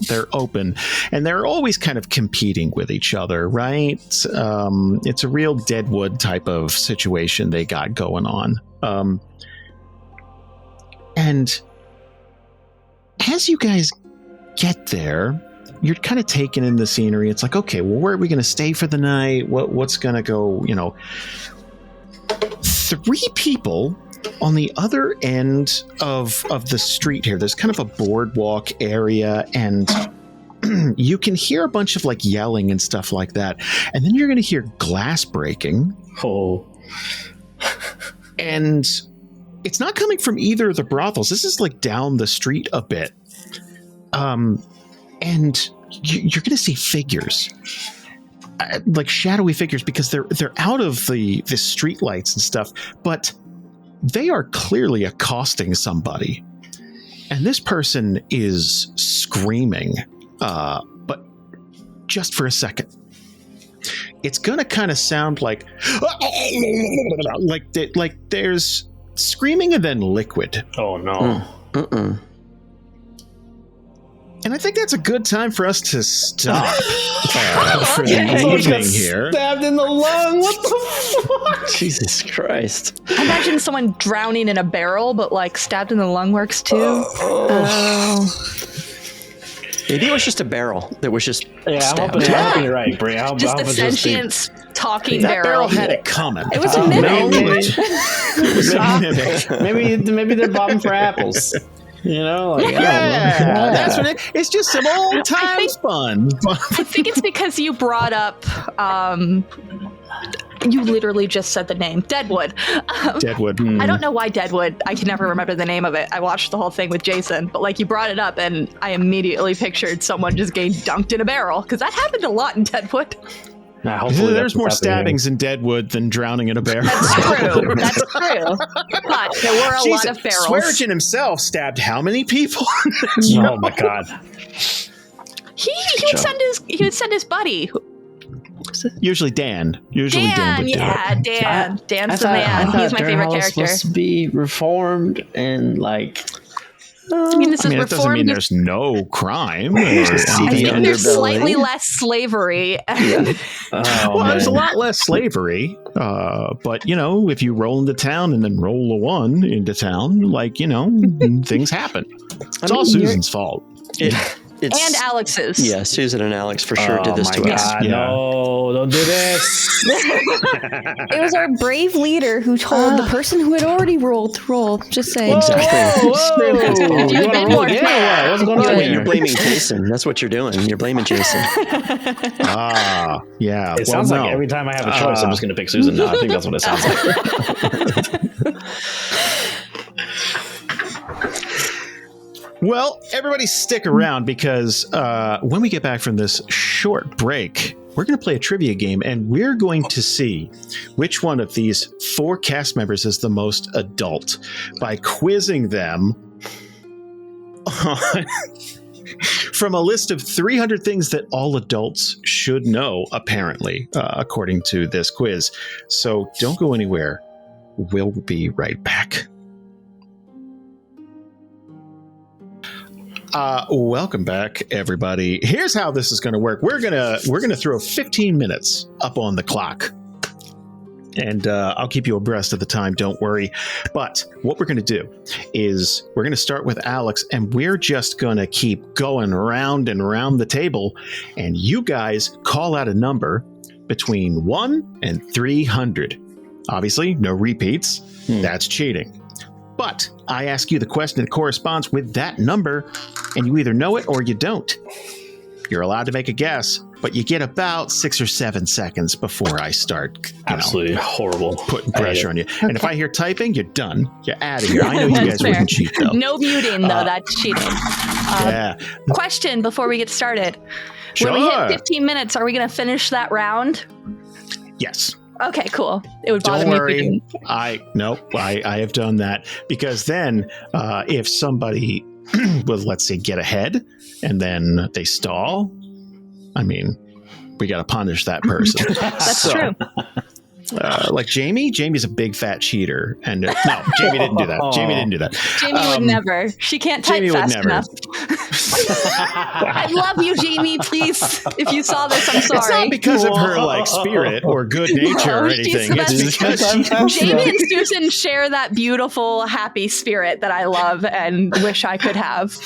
they're open, and they're always kind of competing with each other, right? It's a real Deadwood type of situation they got going on. And as you guys get there, you're kind of taking in the scenery. It's like, okay, well, where are we going to stay for the night? What's going to go, 3 people on the other end of the street here. There's kind of a boardwalk area, and you can hear a bunch of like yelling and stuff like that. And then you're going to hear glass breaking. Oh. And it's not coming from either of the brothels. This is like down the street a bit. And you're going to see figures. Like shadowy figures, because they're out of the street lights and stuff, but they are clearly accosting somebody, and this person is screaming, but just for a second. It's gonna kind of sound like there's screaming and then liquid. Oh no. And I think that's a good time for us to stop for the evening here. Stabbed in the lung. What the fuck? Jesus Christ. Imagine someone drowning in a barrel, but like stabbed in the lung works too. Maybe it was just a barrel that was just I'm hoping you're right, Brie. Just a sentient talking that barrel. Had it coming. It was a mimic. Maybe they're bobbing for apples. That's what it's just some old times fun. I think it's because you brought up you literally just said the name Deadwood. Deadwood. I don't know why Deadwood. I can never remember the name of it. I watched the whole thing with Jason, but like you brought it up, and I immediately pictured someone just getting dunked in a barrel, because that happened a lot in Deadwood. Hopefully there's more stabbings in Deadwood than drowning in a barrel. That's true. That's true. But there were a lot of barrels. Swearingen himself stabbed how many people? Oh my God. He would send his buddy. Usually Dan. Dan would do it. Dan. Dan's the man. He's my favorite character. Supposed to be reformed and like. This is it doesn't mean there's no crime. I think there's slightly less slavery. There's a lot less slavery. But, if you roll into town and then roll a 1 into town, things happen. It's all Susan's fault. And Alex's. Yeah, Susan and Alex for sure did this to us. God, no, don't do this. It was our brave leader who told the person who had already rolled to roll. Just saying. Exactly. Whoa. You want to roll again or what? What's going on Wait, here? you're blaming Jason. That's what you're doing. You're blaming Jason. Yeah. It sounds like every time I have a choice, I'm just going to pick Susan now. I think that's what it sounds like. Well, everybody stick around because when we get back from this short break, we're going to play a trivia game, and we're going to see which one of these 4 cast members is the most adult by quizzing them on from a list of 300 things that all adults should know, apparently, according to this quiz. So don't go anywhere. We'll be right back. Welcome back, everybody. Here's how this is going to work. We're gonna throw 15 minutes up on the clock, and I'll keep you abreast of the time. Don't worry. But what we're going to do is we're going to start with Alex, and we're just going to keep going round and round the table, and you guys call out a number between 1 and 300. Obviously, no repeats. That's cheating. But I ask you the question that corresponds with that number, and you either know it or you don't. You're allowed to make a guess, but you get about 6 or 7 seconds before I start Absolutely horrible. Putting pressure on you. Okay. And if I hear typing, you're done. You're out of here. I know you guys wouldn't cheat, though. No muting, though. That's cheating. Yeah. Question before we get started. Sure. When we hit 15 minutes, are we going to finish that round? Yes. Okay, cool. It would bother Don't me. worry. I have done that because then if somebody will, let's say, get ahead and then they stall, I mean, we got to punish that person. That's true. Like Jamie's a big fat cheater, and no, Jamie didn't do that. Jamie didn't do that. Jamie would never. She can't type Jamie fast would never. enough. I love you, Jamie. Please, if you saw this, I'm sorry. It's not because of her like spirit or good nature or anything. It's because Jamie and Susan share that beautiful, happy spirit that I love and wish I could have.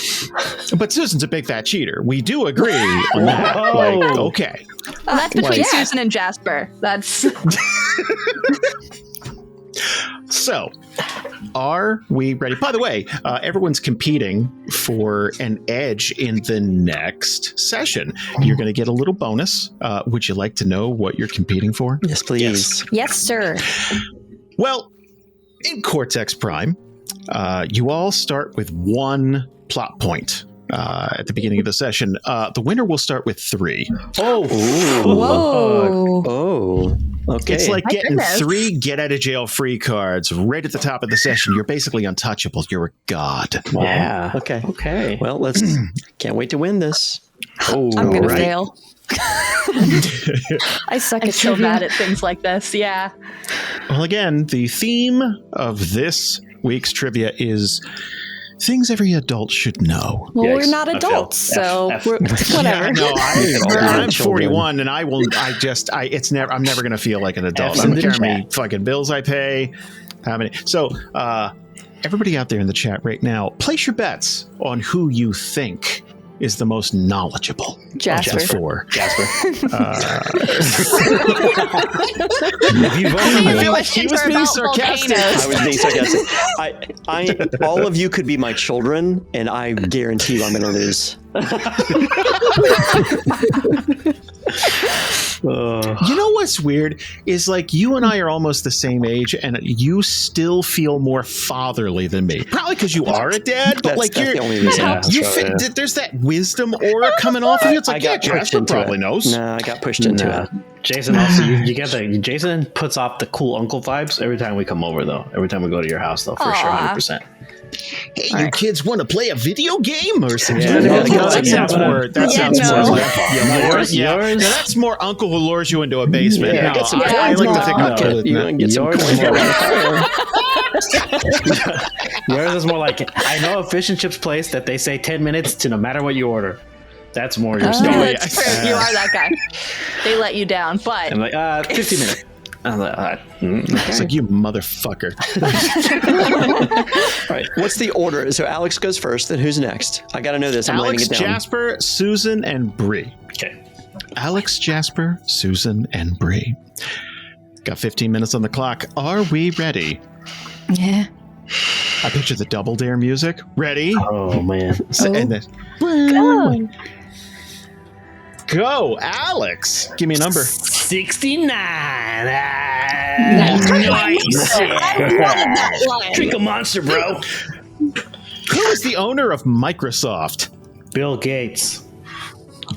But Susan's a big fat cheater. We do agree on that. Like, okay. Well, that's between Susan and Jasper. That's So, are we ready? By the way, everyone's competing for an edge in the next session. You're going to get a little bonus. Would you like to know what you're competing for? Yes, please. Yes, sir. Well, in Cortex Prime, you all start with 1 plot point. At the beginning of the session, the winner will start with 3. Oh, Whoa. Oh, okay. It's like My getting goodness. 3 get out of jail free cards right at the top of the session. You're basically untouchable. You're a god. yeah. Okay. Well, let's. Can't wait to win this. Oh, I'm going to right. fail. I suck I'm at so trivia. bad at things like this. Yeah. Well, again, the theme of this week's trivia is things every adult should know. Well, Yikes. we're not I failed. adults, so F. we're, whatever. Yeah, no, I'm children. 41, and I'm never going to feel like an adult. F's I in don't the care how many chat. fucking bills I pay. How many? So, everybody out there in the chat right now, place your bets on who you think is the most knowledgeable. Jasper. Just for. Jasper. If you vote for me, I feel like he was being sarcastic. I was being sarcastic. All of you could be my children, and I guarantee you I'm going to lose. You know what's weird is like you and I are almost the same age, and you still feel more fatherly than me. Probably because you are a dad, but like that's you're, the only reason. Yeah, you that's right, fit, yeah. there's that wisdom aura coming off of you. It's like, yeah, Jasper probably knows. Nah, I got pushed into Nah. it. Jason also, you get the Jason puts off the cool uncle vibes every time we come over, though. Every time we go to your house, though, for sure, 100%. Hey, you kids want to play a video game or something? Yeah, that sounds more. That sounds more. Yours? Yeah, that's more uncle who lures you into a basement. Yeah. No, Get some I coins, like to think Mom. uncle is You not- can get some Yours coins. is Yours is more like, I know a fish and chips place that they say 10 minutes to no matter what you order. That's more your story. That's true. You are that guy. They let you down, but I'm like, 15 minutes. It's like, you motherfucker. All right. What's the order? So Alex goes first, then who's next? I got to know this. I'm Alex, writing it down. Jasper, Susan, and Bree. Okay. Alex, Jasper, Susan, and Bree. Got 15 minutes on the clock. Are we ready? Yeah. I picture the Double Dare music. Ready? Oh, man. And then, Go. go, Alex. Give me a number. 69. Nice. Drink a monster, bro. Who is the owner of Microsoft? Bill Gates.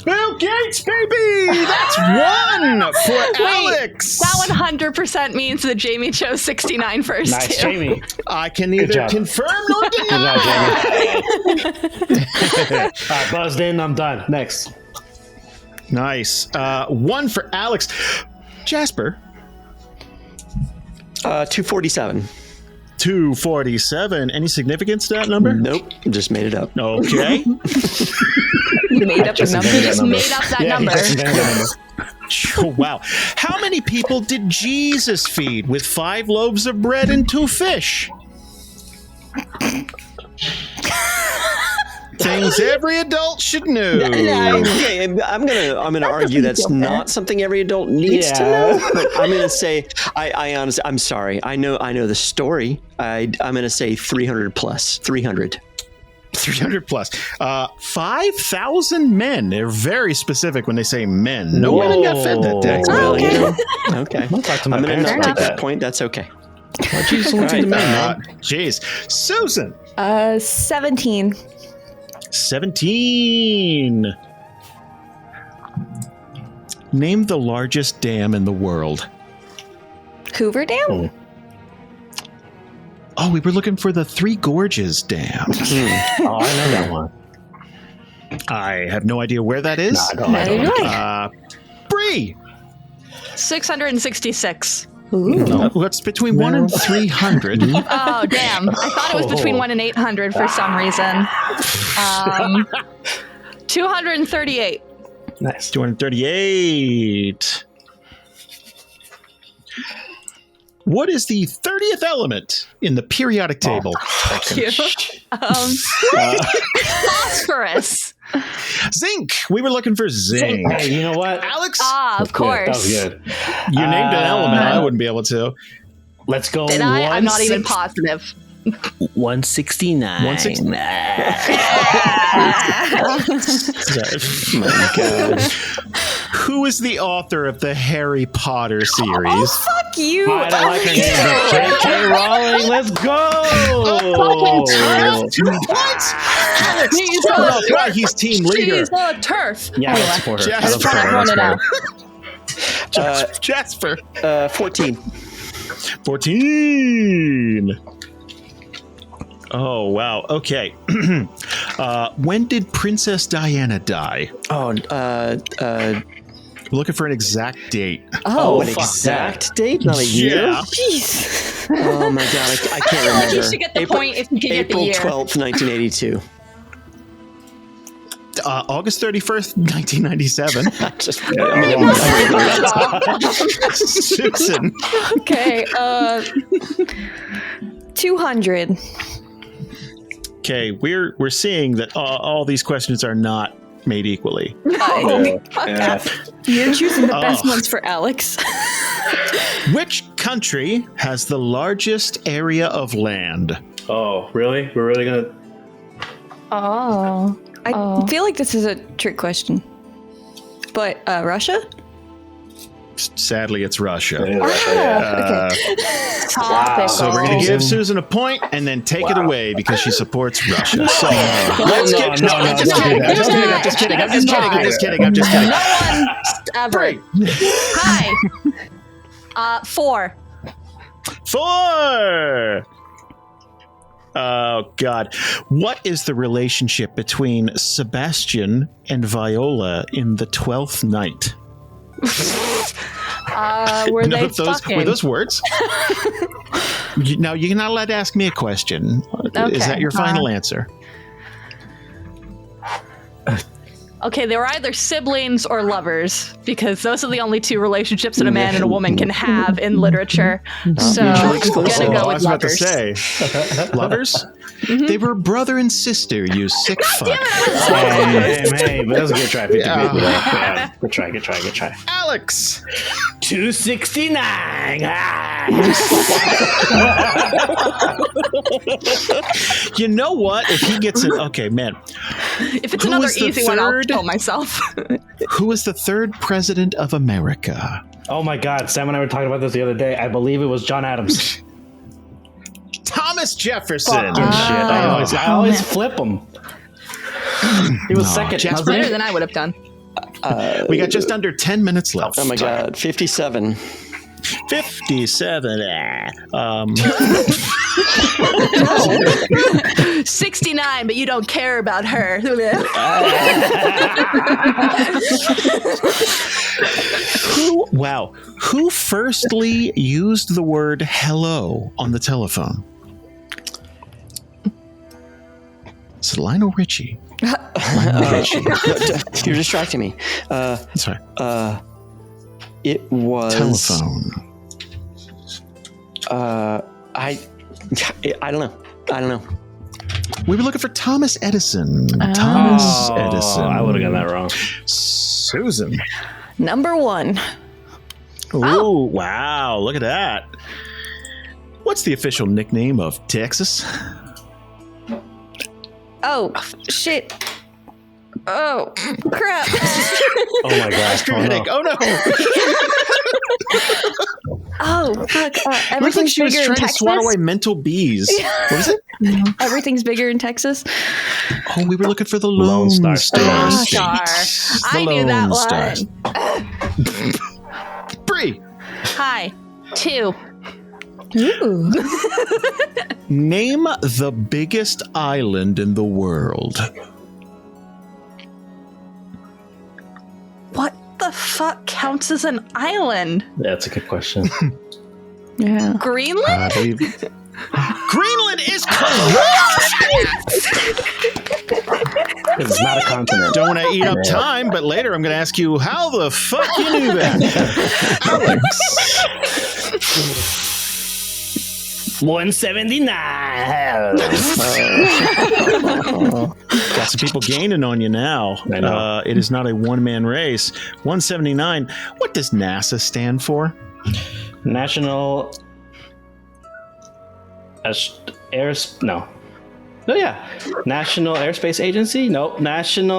Bill Gates, baby! That's one for Alex. That 100% means that Jamie chose 69 first. Nice, too. Jamie. I can neither job. confirm nor Good deny. job, Jamie. All right, buzzed in. I'm done. Next. Nice. One for Alex. Jasper. 247. 247. Any significance to that number? Nope. Just made it up. Okay. You made up a just number. invented Just number. made up that Yeah, number. he just invented that number. Oh, wow. How many people did Jesus feed with 5 loaves of bread and 2 fish? Things every adult should know. Okay, I'm gonna argue that's not something every adult needs to know. But I'm gonna say I honestly, I'm sorry. I know the story. I'm gonna say 300 plus. 300. 300 plus. 5,000 men. They're very specific when they say men. No women got fed that day. Well, okay. you know, okay. I'll talk to my I'm gonna parents not about take that that. point. That's okay. Why'd you listen to the man, man? Jeez. Susan. 17. 17. Name the largest dam in the world. Hoover Dam? Oh, we were looking for the Three Gorges Dam. Oh, I know that one. I have no idea where that is. Neither do I. Bree. 666. What's between 1 and 300? Oh, damn. I thought it was between 1 and 800 for some reason. 238. Nice. 238. What is the 30th element in the periodic table? Cute. Phosphorus. Zinc. We were looking for zinc. Hey, you know what? Alex, Ah, of course. That was good. you named an element. I wouldn't be able to. Let's go. Did I? I'm not even positive. 169. 169. My God. Who is the author of the Harry Potter series? Fuck you. I don't like her name, but J.K. Rowling. Let's go. Turf, 2 points. Alex, He's tell a us why he's team leader. She's a turf. Yeah, I don't support her. Jasper. I don't support her. Run it out. Jasper. 14. 14. Oh, wow. Okay. When did Princess Diana die? Oh, We're looking for an exact date. an fuck exact date, not a year. Yeah. Jeez. Oh my God, I can't remember. You should get the point if you can get the April year. 12th, 1982. August 31st, 1997. Just Susan. Okay. 200. Okay, we're seeing that all these questions are not made equally. You're choosing the best ones for Alex. Which country has the largest area of land? Oh, really? We're really gonna? Oh. I feel like this is a trick question. But Russia? Sadly, it's Russia. Okay. Topical. So we're going to give Susan a point and then take it away because she supports Russia. So let's get. No, I'm just kidding. I'm just kidding. I'm just kidding. No one ever. Hi. 4. 4. Oh, God. What is the relationship between Sebastian and Viola in The Twelfth Night? Were they Were those words? Now, you're not allowed to ask me a question. Okay, Is that your final answer? Okay, they were either siblings or lovers, because those are the only two relationships that a man and a woman can have in literature. So I'm gonna go with lovers. I was about to say, lovers? Mm-hmm. They were brother and sister, you sick fuck. Hey, but that was a good try. Yeah. Good try. Alex! 269! You know what? If he gets it, okay, man. If it's another easy one, I'll kill myself. Who is the third president of America? Oh my God, Sam and I were talking about this the other day. I believe it was John Adams. Thomas Jefferson. Shit. I always flip him. He was second. That's better than I would have done. We got just under 10 minutes left. Oh my God, 57. 57. 69, but you don't care about her. Who firstly used the word hello on the telephone? It's Lionel Richie. You're distracting me. Sorry. It was telephone. I don't know. We were looking for Thomas Edison. Thomas Edison. I would have gotten that wrong. Susan. Number 1. Oh, wow. Look at that. What's the official nickname of Texas? Oh, shit. Oh, crap. Oh my gosh. Headache. Oh, no. Oh, fuck. Everything's she was bigger in trying Texas. to swat away mental bees. What was it? Everything's bigger in Texas. Oh, we were looking for the Lone Star State. I knew that one. Bree. Hi. 2. Ooh. Name the biggest island in the world. What the fuck counts as an island? That's a good question. Yeah. Greenland? I believe Greenland is correct. It's not a continent. Don't want to eat up time, but later I'm going to ask you how the fuck you knew that. Alex. 179. Got some people gaining on you now. I know. It is not a one-man race. 179. What does NASA stand for? National National Airspace Agency? Nope. National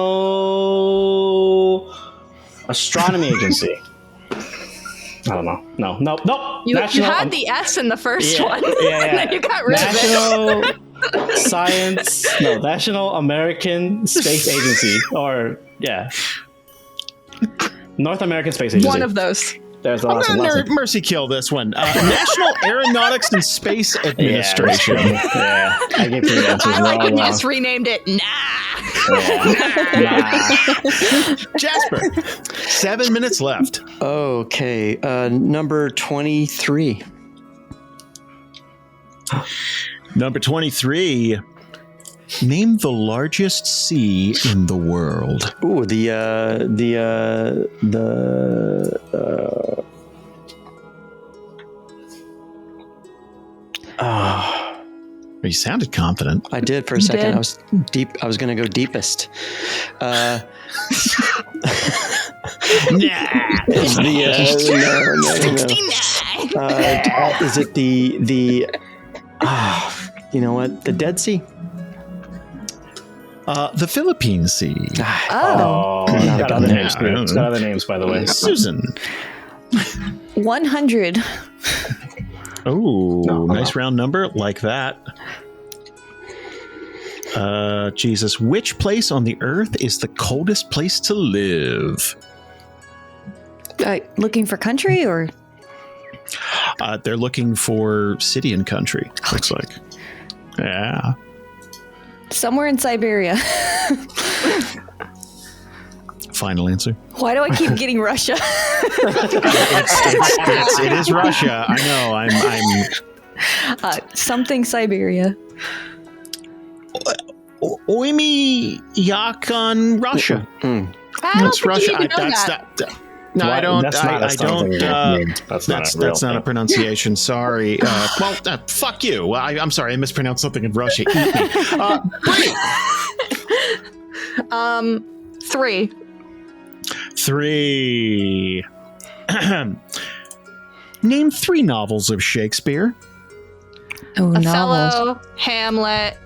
Astronomy Agency. I don't know. Nope. You had the S in the first one. Yeah. And then you got rid of it. National American Space Agency. North American Space Agency. One of those. There's I'm going to mercy kill this one. National Aeronautics and Space Administration. Yeah. I gave you the answers. I like when you just renamed it. Nah. Jasper, 7 minutes left. Okay, number 23. Number 23. Name the largest sea in the world. Ooh, You sounded confident. I did for a second. I was deep. I was going to go deepest. Nah. It's no. Is it the you know what? The Dead Sea? The Philippine Sea. Oh. It's got other names, too. It's got other names, by the way. Susan. 100. Oh, nice round number. Like that. Jesus. Which place on the earth is the coldest place to live? Looking for country or? They're looking for city and country, looks like. Yeah. Somewhere in Siberia. Final answer. Why do I keep getting Russia? It is Russia. I know. I'm Something Siberia. Oimi Yakon Russia. That's Russia. No, What? I don't. That's not- I that's not don't. a name. That's not a real That's not a thing. pronunciation. Sorry. Fuck you. Well, I'm sorry. I mispronounced something in Russia. Eat me. 3. 3. Name 3 novels of Shakespeare. Oh, novels. Othello, Hamlet.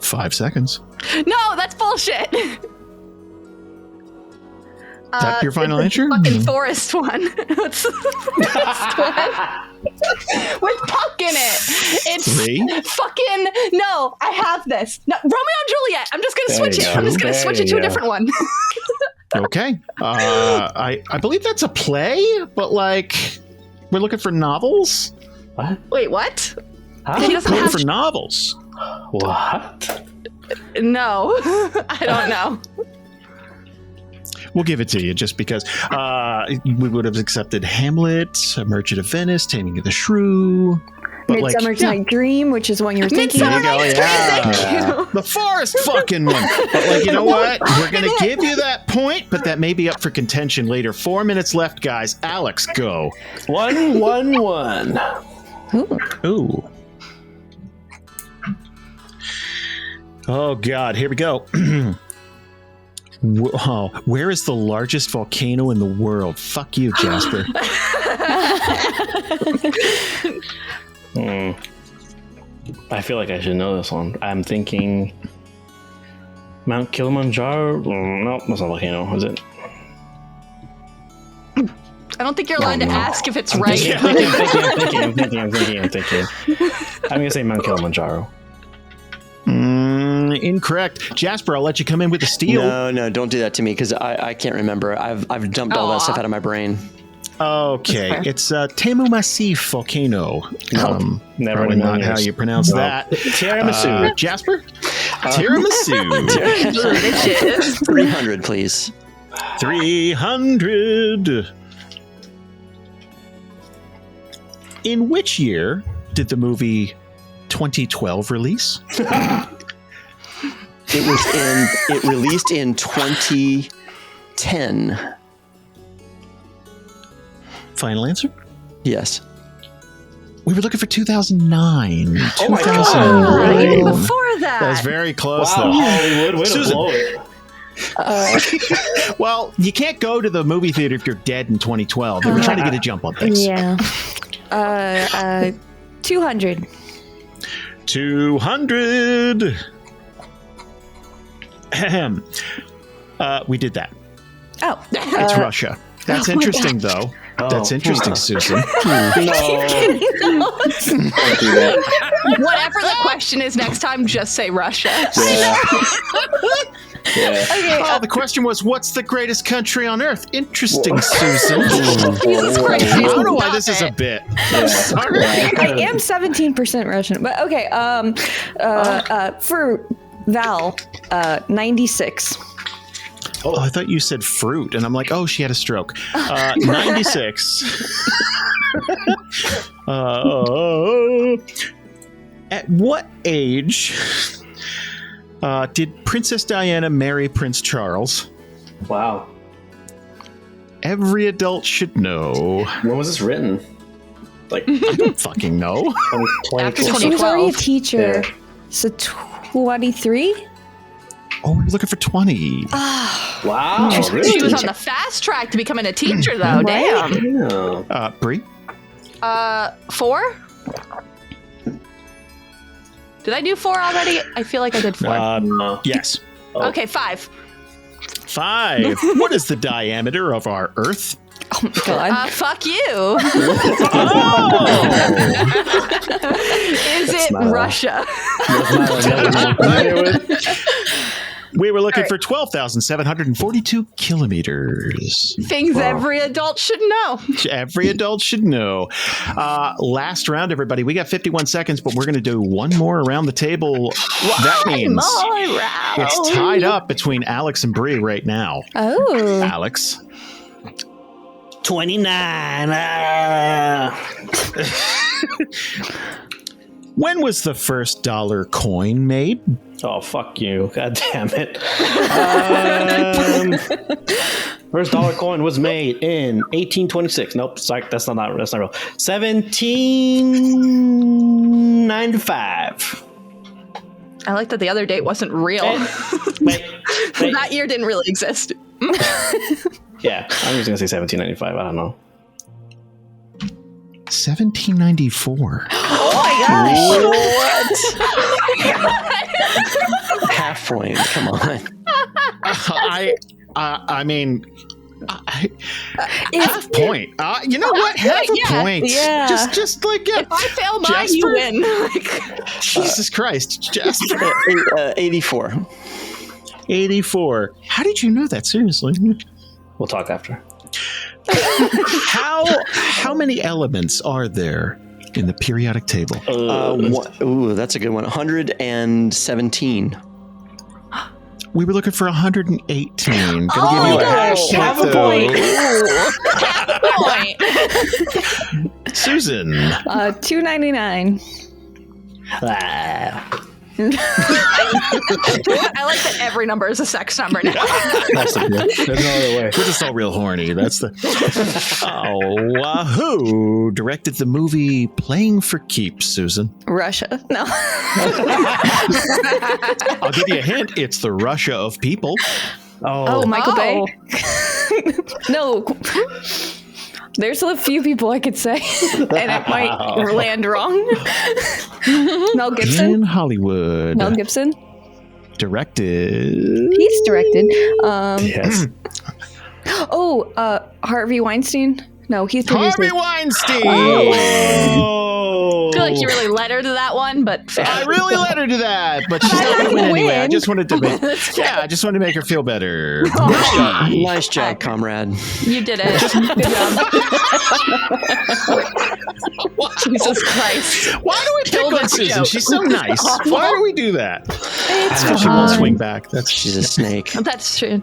5 seconds. No, that's bullshit. Is that your final answer? Fucking forest one. What's the forest one? With Puck in it. It's 3. fucking no. I have this. No, Romeo and Juliet. I'm just gonna switch it. I'm just gonna switch it to a different one. Okay. I believe that's a play, but like we're looking for novels. What? Wait, what? How? He doesn't Looking have. for novels. What? No, I don't know. We'll give it to you just because we would have accepted Hamlet, A Merchant of Venice, Taming of the Shrew. But Midsummer's Night Dream, which is one you're thinking Midsummer of. Night's Dream. Thank you. The forest fucking one. But like, you know what? We're going to give you that point, but that may be up for contention later. 4 minutes left, guys. Alex, go. 1-1-1. Ooh. Oh, God. Here we go. Whoa. Where is the largest volcano in the world? Fuck you, Jasper. I feel like I should know this one. I'm thinking Mount Kilimanjaro. No, that's not a volcano, is it? I don't think you're allowed to ask if it's I'm right. thinking. I'm gonna say Mount Kilimanjaro. Incorrect. Jasper, I'll let you come in with a steal. No, don't do that to me because I can't remember. I've dumped all that stuff out of my brain. Okay, it's Temu Massif volcano. Never Probably in a not million how years. you pronounce that. Tiramisu. Jasper? Tiramisu. 300, please. 300. In which year did the movie 2012 release? It released in 2010. Final answer? Yes. We were looking for 2009. Oh my 2009. Even before that. That was very close, Wow, though. Hollywood, way to Susan. blow it. Well, you can't go to the movie theater if you're dead in 2012. They were trying to get a jump on things. Yeah. 200. 200. Ahem. We did that. Oh. It's Russia. That's interesting, though. That's interesting, Susan. Whatever the question is next time, just say Russia. Okay. The question was, what's the greatest country on earth? Interesting, Susan. Jesus Christ. I don't know why Stop this is a it. bit. Yeah. Sorry. I am 17% Russian, but okay. For Val, 96. Oh, I thought you said fruit, and I'm like, oh, she had a stroke. 96. At what age did Princess Diana marry Prince Charles? Wow. Every adult should know. When was this written? Like, I don't fucking know. After She was already a 2012. teacher. Yeah. So 23? Oh, we're looking for 20. wow. She Really? was on the fast track to becoming a teacher, though. Right? Damn. Yeah. Bree? 4? Did I do 4 already? I feel like I did 4. No. Yes. Okay, 5. 5. What is the diameter of our Earth? Oh my god. Fuck you. Oh! Is it not a- Russia? We were looking for 12,742 kilometers. Things every adult should know. Every adult should know. Last round, everybody. We got 51 seconds, but we're going to do one more around the table. That means it's tied up between Alex and Bree right now. Oh. Alex. 29. When was the first dollar coin made? Oh, fuck you. God damn it. First dollar coin was made in 1826. Nope, sorry, that's not real. 1795. I like that the other date wasn't real. Wait. That year didn't really exist. Yeah, I'm just going to say 1795. I don't know. 1794. Oh my gosh! Half point. Come on. I mean, half point. You know what? Half a point. Yeah. Just like If I fail mine, you win. Jesus Christ, Jasper. 84. 84. How did you know that? Seriously. We'll talk after. How many elements are there in the periodic table? Ooh, that's a good one. 117. We were looking for 118. Gonna give you a half a point. Half a point. Susan. 299. I like that every number is a sex number now. There's no other way. We're just all real horny. That's the. Who directed the movie Playing for Keeps, Susan? Russia. No. I'll give you a hint. It's the Russia of people. Oh, Michael Bay. No. There's a few people I could say, and it might land wrong. Mel Gibson. In Hollywood. Mel Gibson. Directed. He's directed. Yes. Harvey Weinstein. No, he's produced Harvey it. Weinstein. I feel like you really led her to that one, but fair. I really led her to that, but she's not going to win anyway. I just wanted to make, I just wanted to make her feel better. Nice job, comrade. You did it. Good job. Jesus Christ. Why do we pick on Susan? joke. She's so nice. Why do we do that? It's She won't fine. swing back. She's a snake. That's true.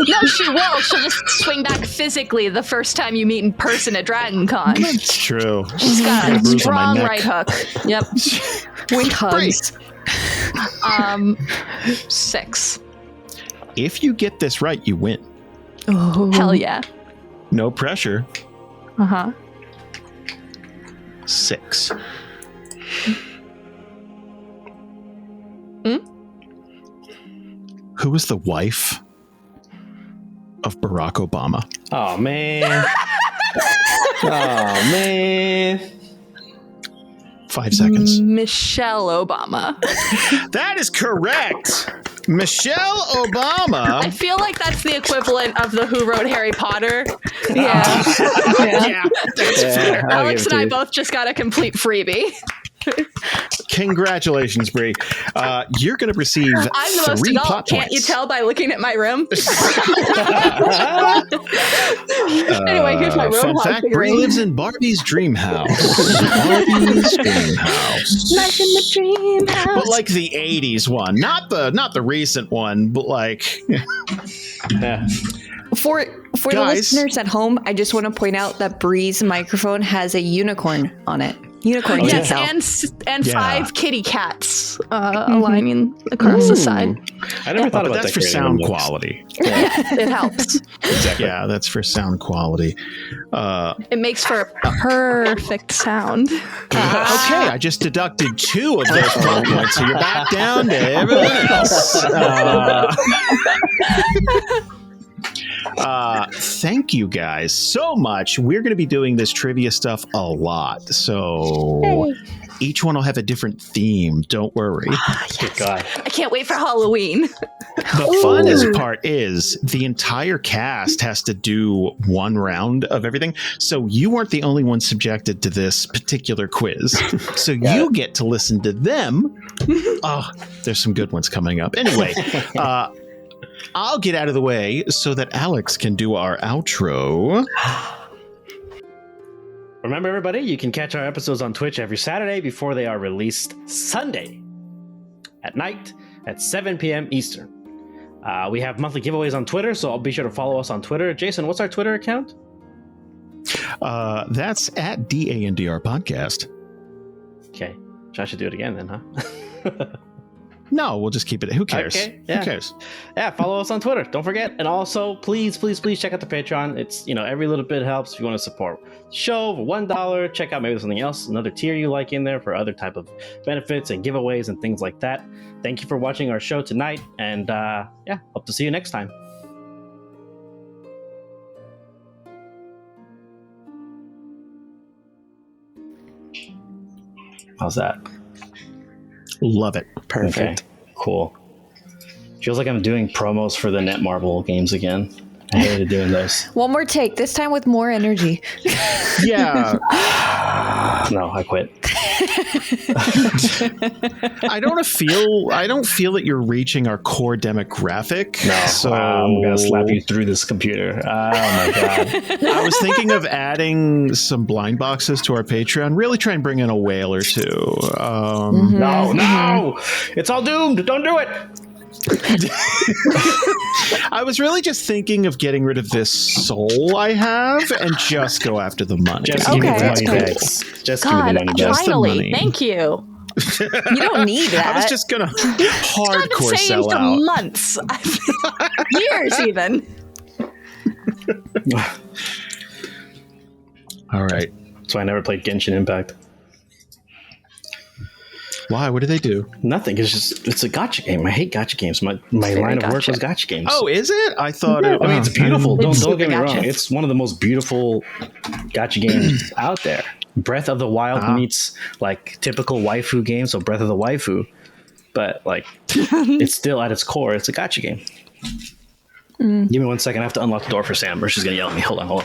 No, she will. She'll just swing back physically the first time you meet in person at Dragon Con. It's true. She's got Got a a bruise on my strong neck. right hook. Yep. Wink hugs. 6. If you get this right, you win. Hell yeah. No pressure. Uh-huh. 6. Who was the wife of Barack Obama? Oh, man. 5 seconds. Michelle Obama. That is correct. Michelle Obama. I feel like that's the equivalent of the Who Wrote Harry Potter. Yeah. Yeah, that's fair. I'll Alex give and it I to you. both just got a complete freebie. Congratulations, Bree. You're going to receive I'm the most 3 adult. plot Can't you points. tell by looking at my room? Anyway, here's my Fun Roadhog fact, Bree figurine. lives in Barbie's dream house. Barbie's dream house. Life in the dream house. But like the 80s one, not the recent one, but like Yeah. For the Guys. listeners at home, I just want to point out that Bree's microphone has a unicorn on it. Unicorn Yes, decal. and Yeah. 5 kitty cats aligning across the side. I never thought but about that's for decorating sound them. quality. It helps. Yeah, that's for sound quality. It makes for a perfect sound. Okay, I just deducted 2 of those plot points, so you're back down to everyone else. Thank you guys so much. We're going to be doing this trivia stuff a lot, so each one will have a different theme. Don't worry. Good God. I can't wait for Halloween. The funnest part is the entire cast has to do one round of everything. So you aren't the only one subjected to this particular quiz. So you get to listen to them. Oh, there's some good ones coming up. Anyway, I'll get out of the way so that Alex can do our outro. Remember, everybody, you can catch our episodes on Twitch every Saturday before they are released Sunday at night at 7 p.m. Eastern. We have monthly giveaways on Twitter, so I'll be sure to follow us on Twitter. Jason, what's our Twitter account? That's at DANDR Podcast. Okay. I should do it again then, huh? No, we'll just keep it. Who cares? Okay, yeah. Who cares? Yeah, follow us on Twitter. Don't forget. And also, please check out the Patreon. It's, every little bit helps if you want to support the show for $1. Check out maybe something else, another tier you like in there for other type of benefits and giveaways and things like that. Thank you for watching our show tonight. And hope to see you next time. How's that? Love it. Perfect. Okay, cool. Feels like I'm doing promos for the Netmarble games again. I hated doing those. One more take, this time with more energy. Yeah. No, I quit. I don't feel that you're reaching our core demographic. No, so I'm gonna slap you through this computer. Oh my god! I was thinking of adding some blind boxes to our Patreon. Really try and bring in a whale or two. No, it's all doomed. Don't do it. I was really just thinking of getting rid of this soul I have and just go after the money. Just Okay, give me the that's money good. bags. Just God, give me the money bags. Just the finally, money. thank you. You don't need that. I was just gonna hardcore I've been saying sell for out. months, years even. All right. So I never played Genshin Impact. Why? What do they do? Nothing. It's a gacha game. I hate gacha games. My very line of work gacha. was gacha games. Oh, is it? I thought it. I mean, it's beautiful. Don't super get me wrong. gacha. It's one of the most beautiful gacha games out there. Breath of the Wild meets like typical waifu games, so Breath of the Waifu. But like, it's still at its core, it's a gacha game. Give me 1 second. I have to unlock the door for Sam, or she's gonna yell at me. Hold on.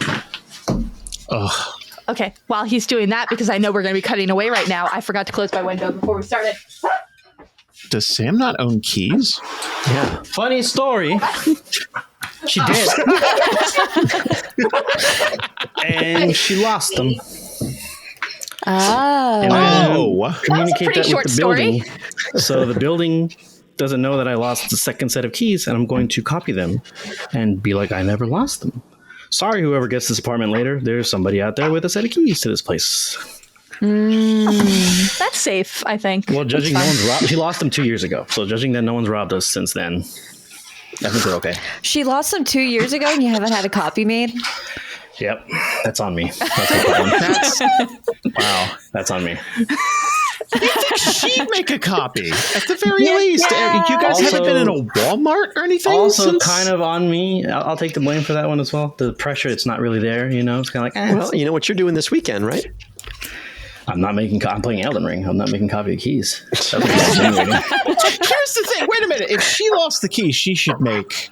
Ugh. Okay, while he's doing that, because I know we're going to be cutting away right now, I forgot to close my window before we started. Does Sam not own keys? Yeah. Funny story. She did. And she lost them. And Oh. communicate pretty that short with the building. So the building doesn't know that I lost the second set of keys, and I'm going to copy them and be like, I never lost them. Sorry, whoever gets this apartment later, there's somebody out there with a set of keys to this place. That's safe, I think. Well, judging no one's robbed, she lost them 2 years ago. So judging that no one's robbed us since then, I think we're okay. She lost them 2 years ago and you haven't had a copy made? Yep, that's on me. That's my problem. Wow, that's on me. She'd make a copy at the very least. You guys Also- haven't been in a Walmart or anything? Also, since? kind of on me. I'll take the blame for that one as well. The pressure, it's not really there. It's kind of like, Well, you know what you're doing this weekend, right? I'm not making. I'm playing Elden Ring. I'm not making copy of keys. That's what I'm insinuating. Here's the thing. Wait a minute. If she lost the key, she should make.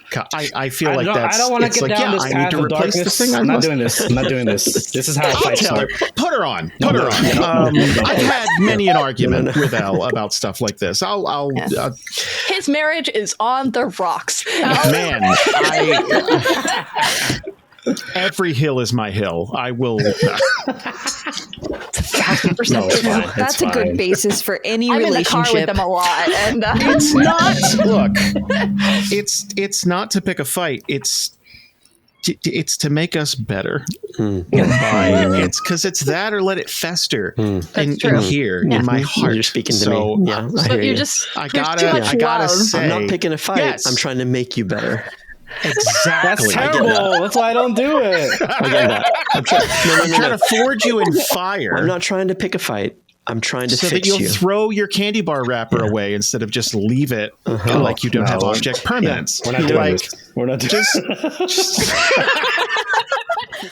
I feel like that's. I don't want to it's get like, down this I need path to of replace darkness. the thing. I'm not doing this. I'm not doing this. This is how I'll fights tell her. start. Put her on. Put her on. I've had many an argument with Elle about stuff like this. I'll His marriage is on the rocks. man. Every hill is my hill. I will. 1,000%. No, it's fine. That's It's a good fine. basis for any I'm in the relationship. car with them a lot, and It's not. Look, it's not to pick a fight. It's to make us better. It's because it's that or let it fester in true. here in my heart. You're speaking to So, me. Yeah, I hear you. I there's gotta- too much I gotta love. say- I'm not picking a fight. Yes. I'm trying to make you better. Exactly. That's terrible. That's why I don't do it. I get that. I'm trying to forge you in fire. I'm not trying to pick a fight. I'm trying to so that fix you'll you. throw your candy bar wrapper away instead of just leave it like you don't have object permanence. We're not doing Like, this. We're not doing this.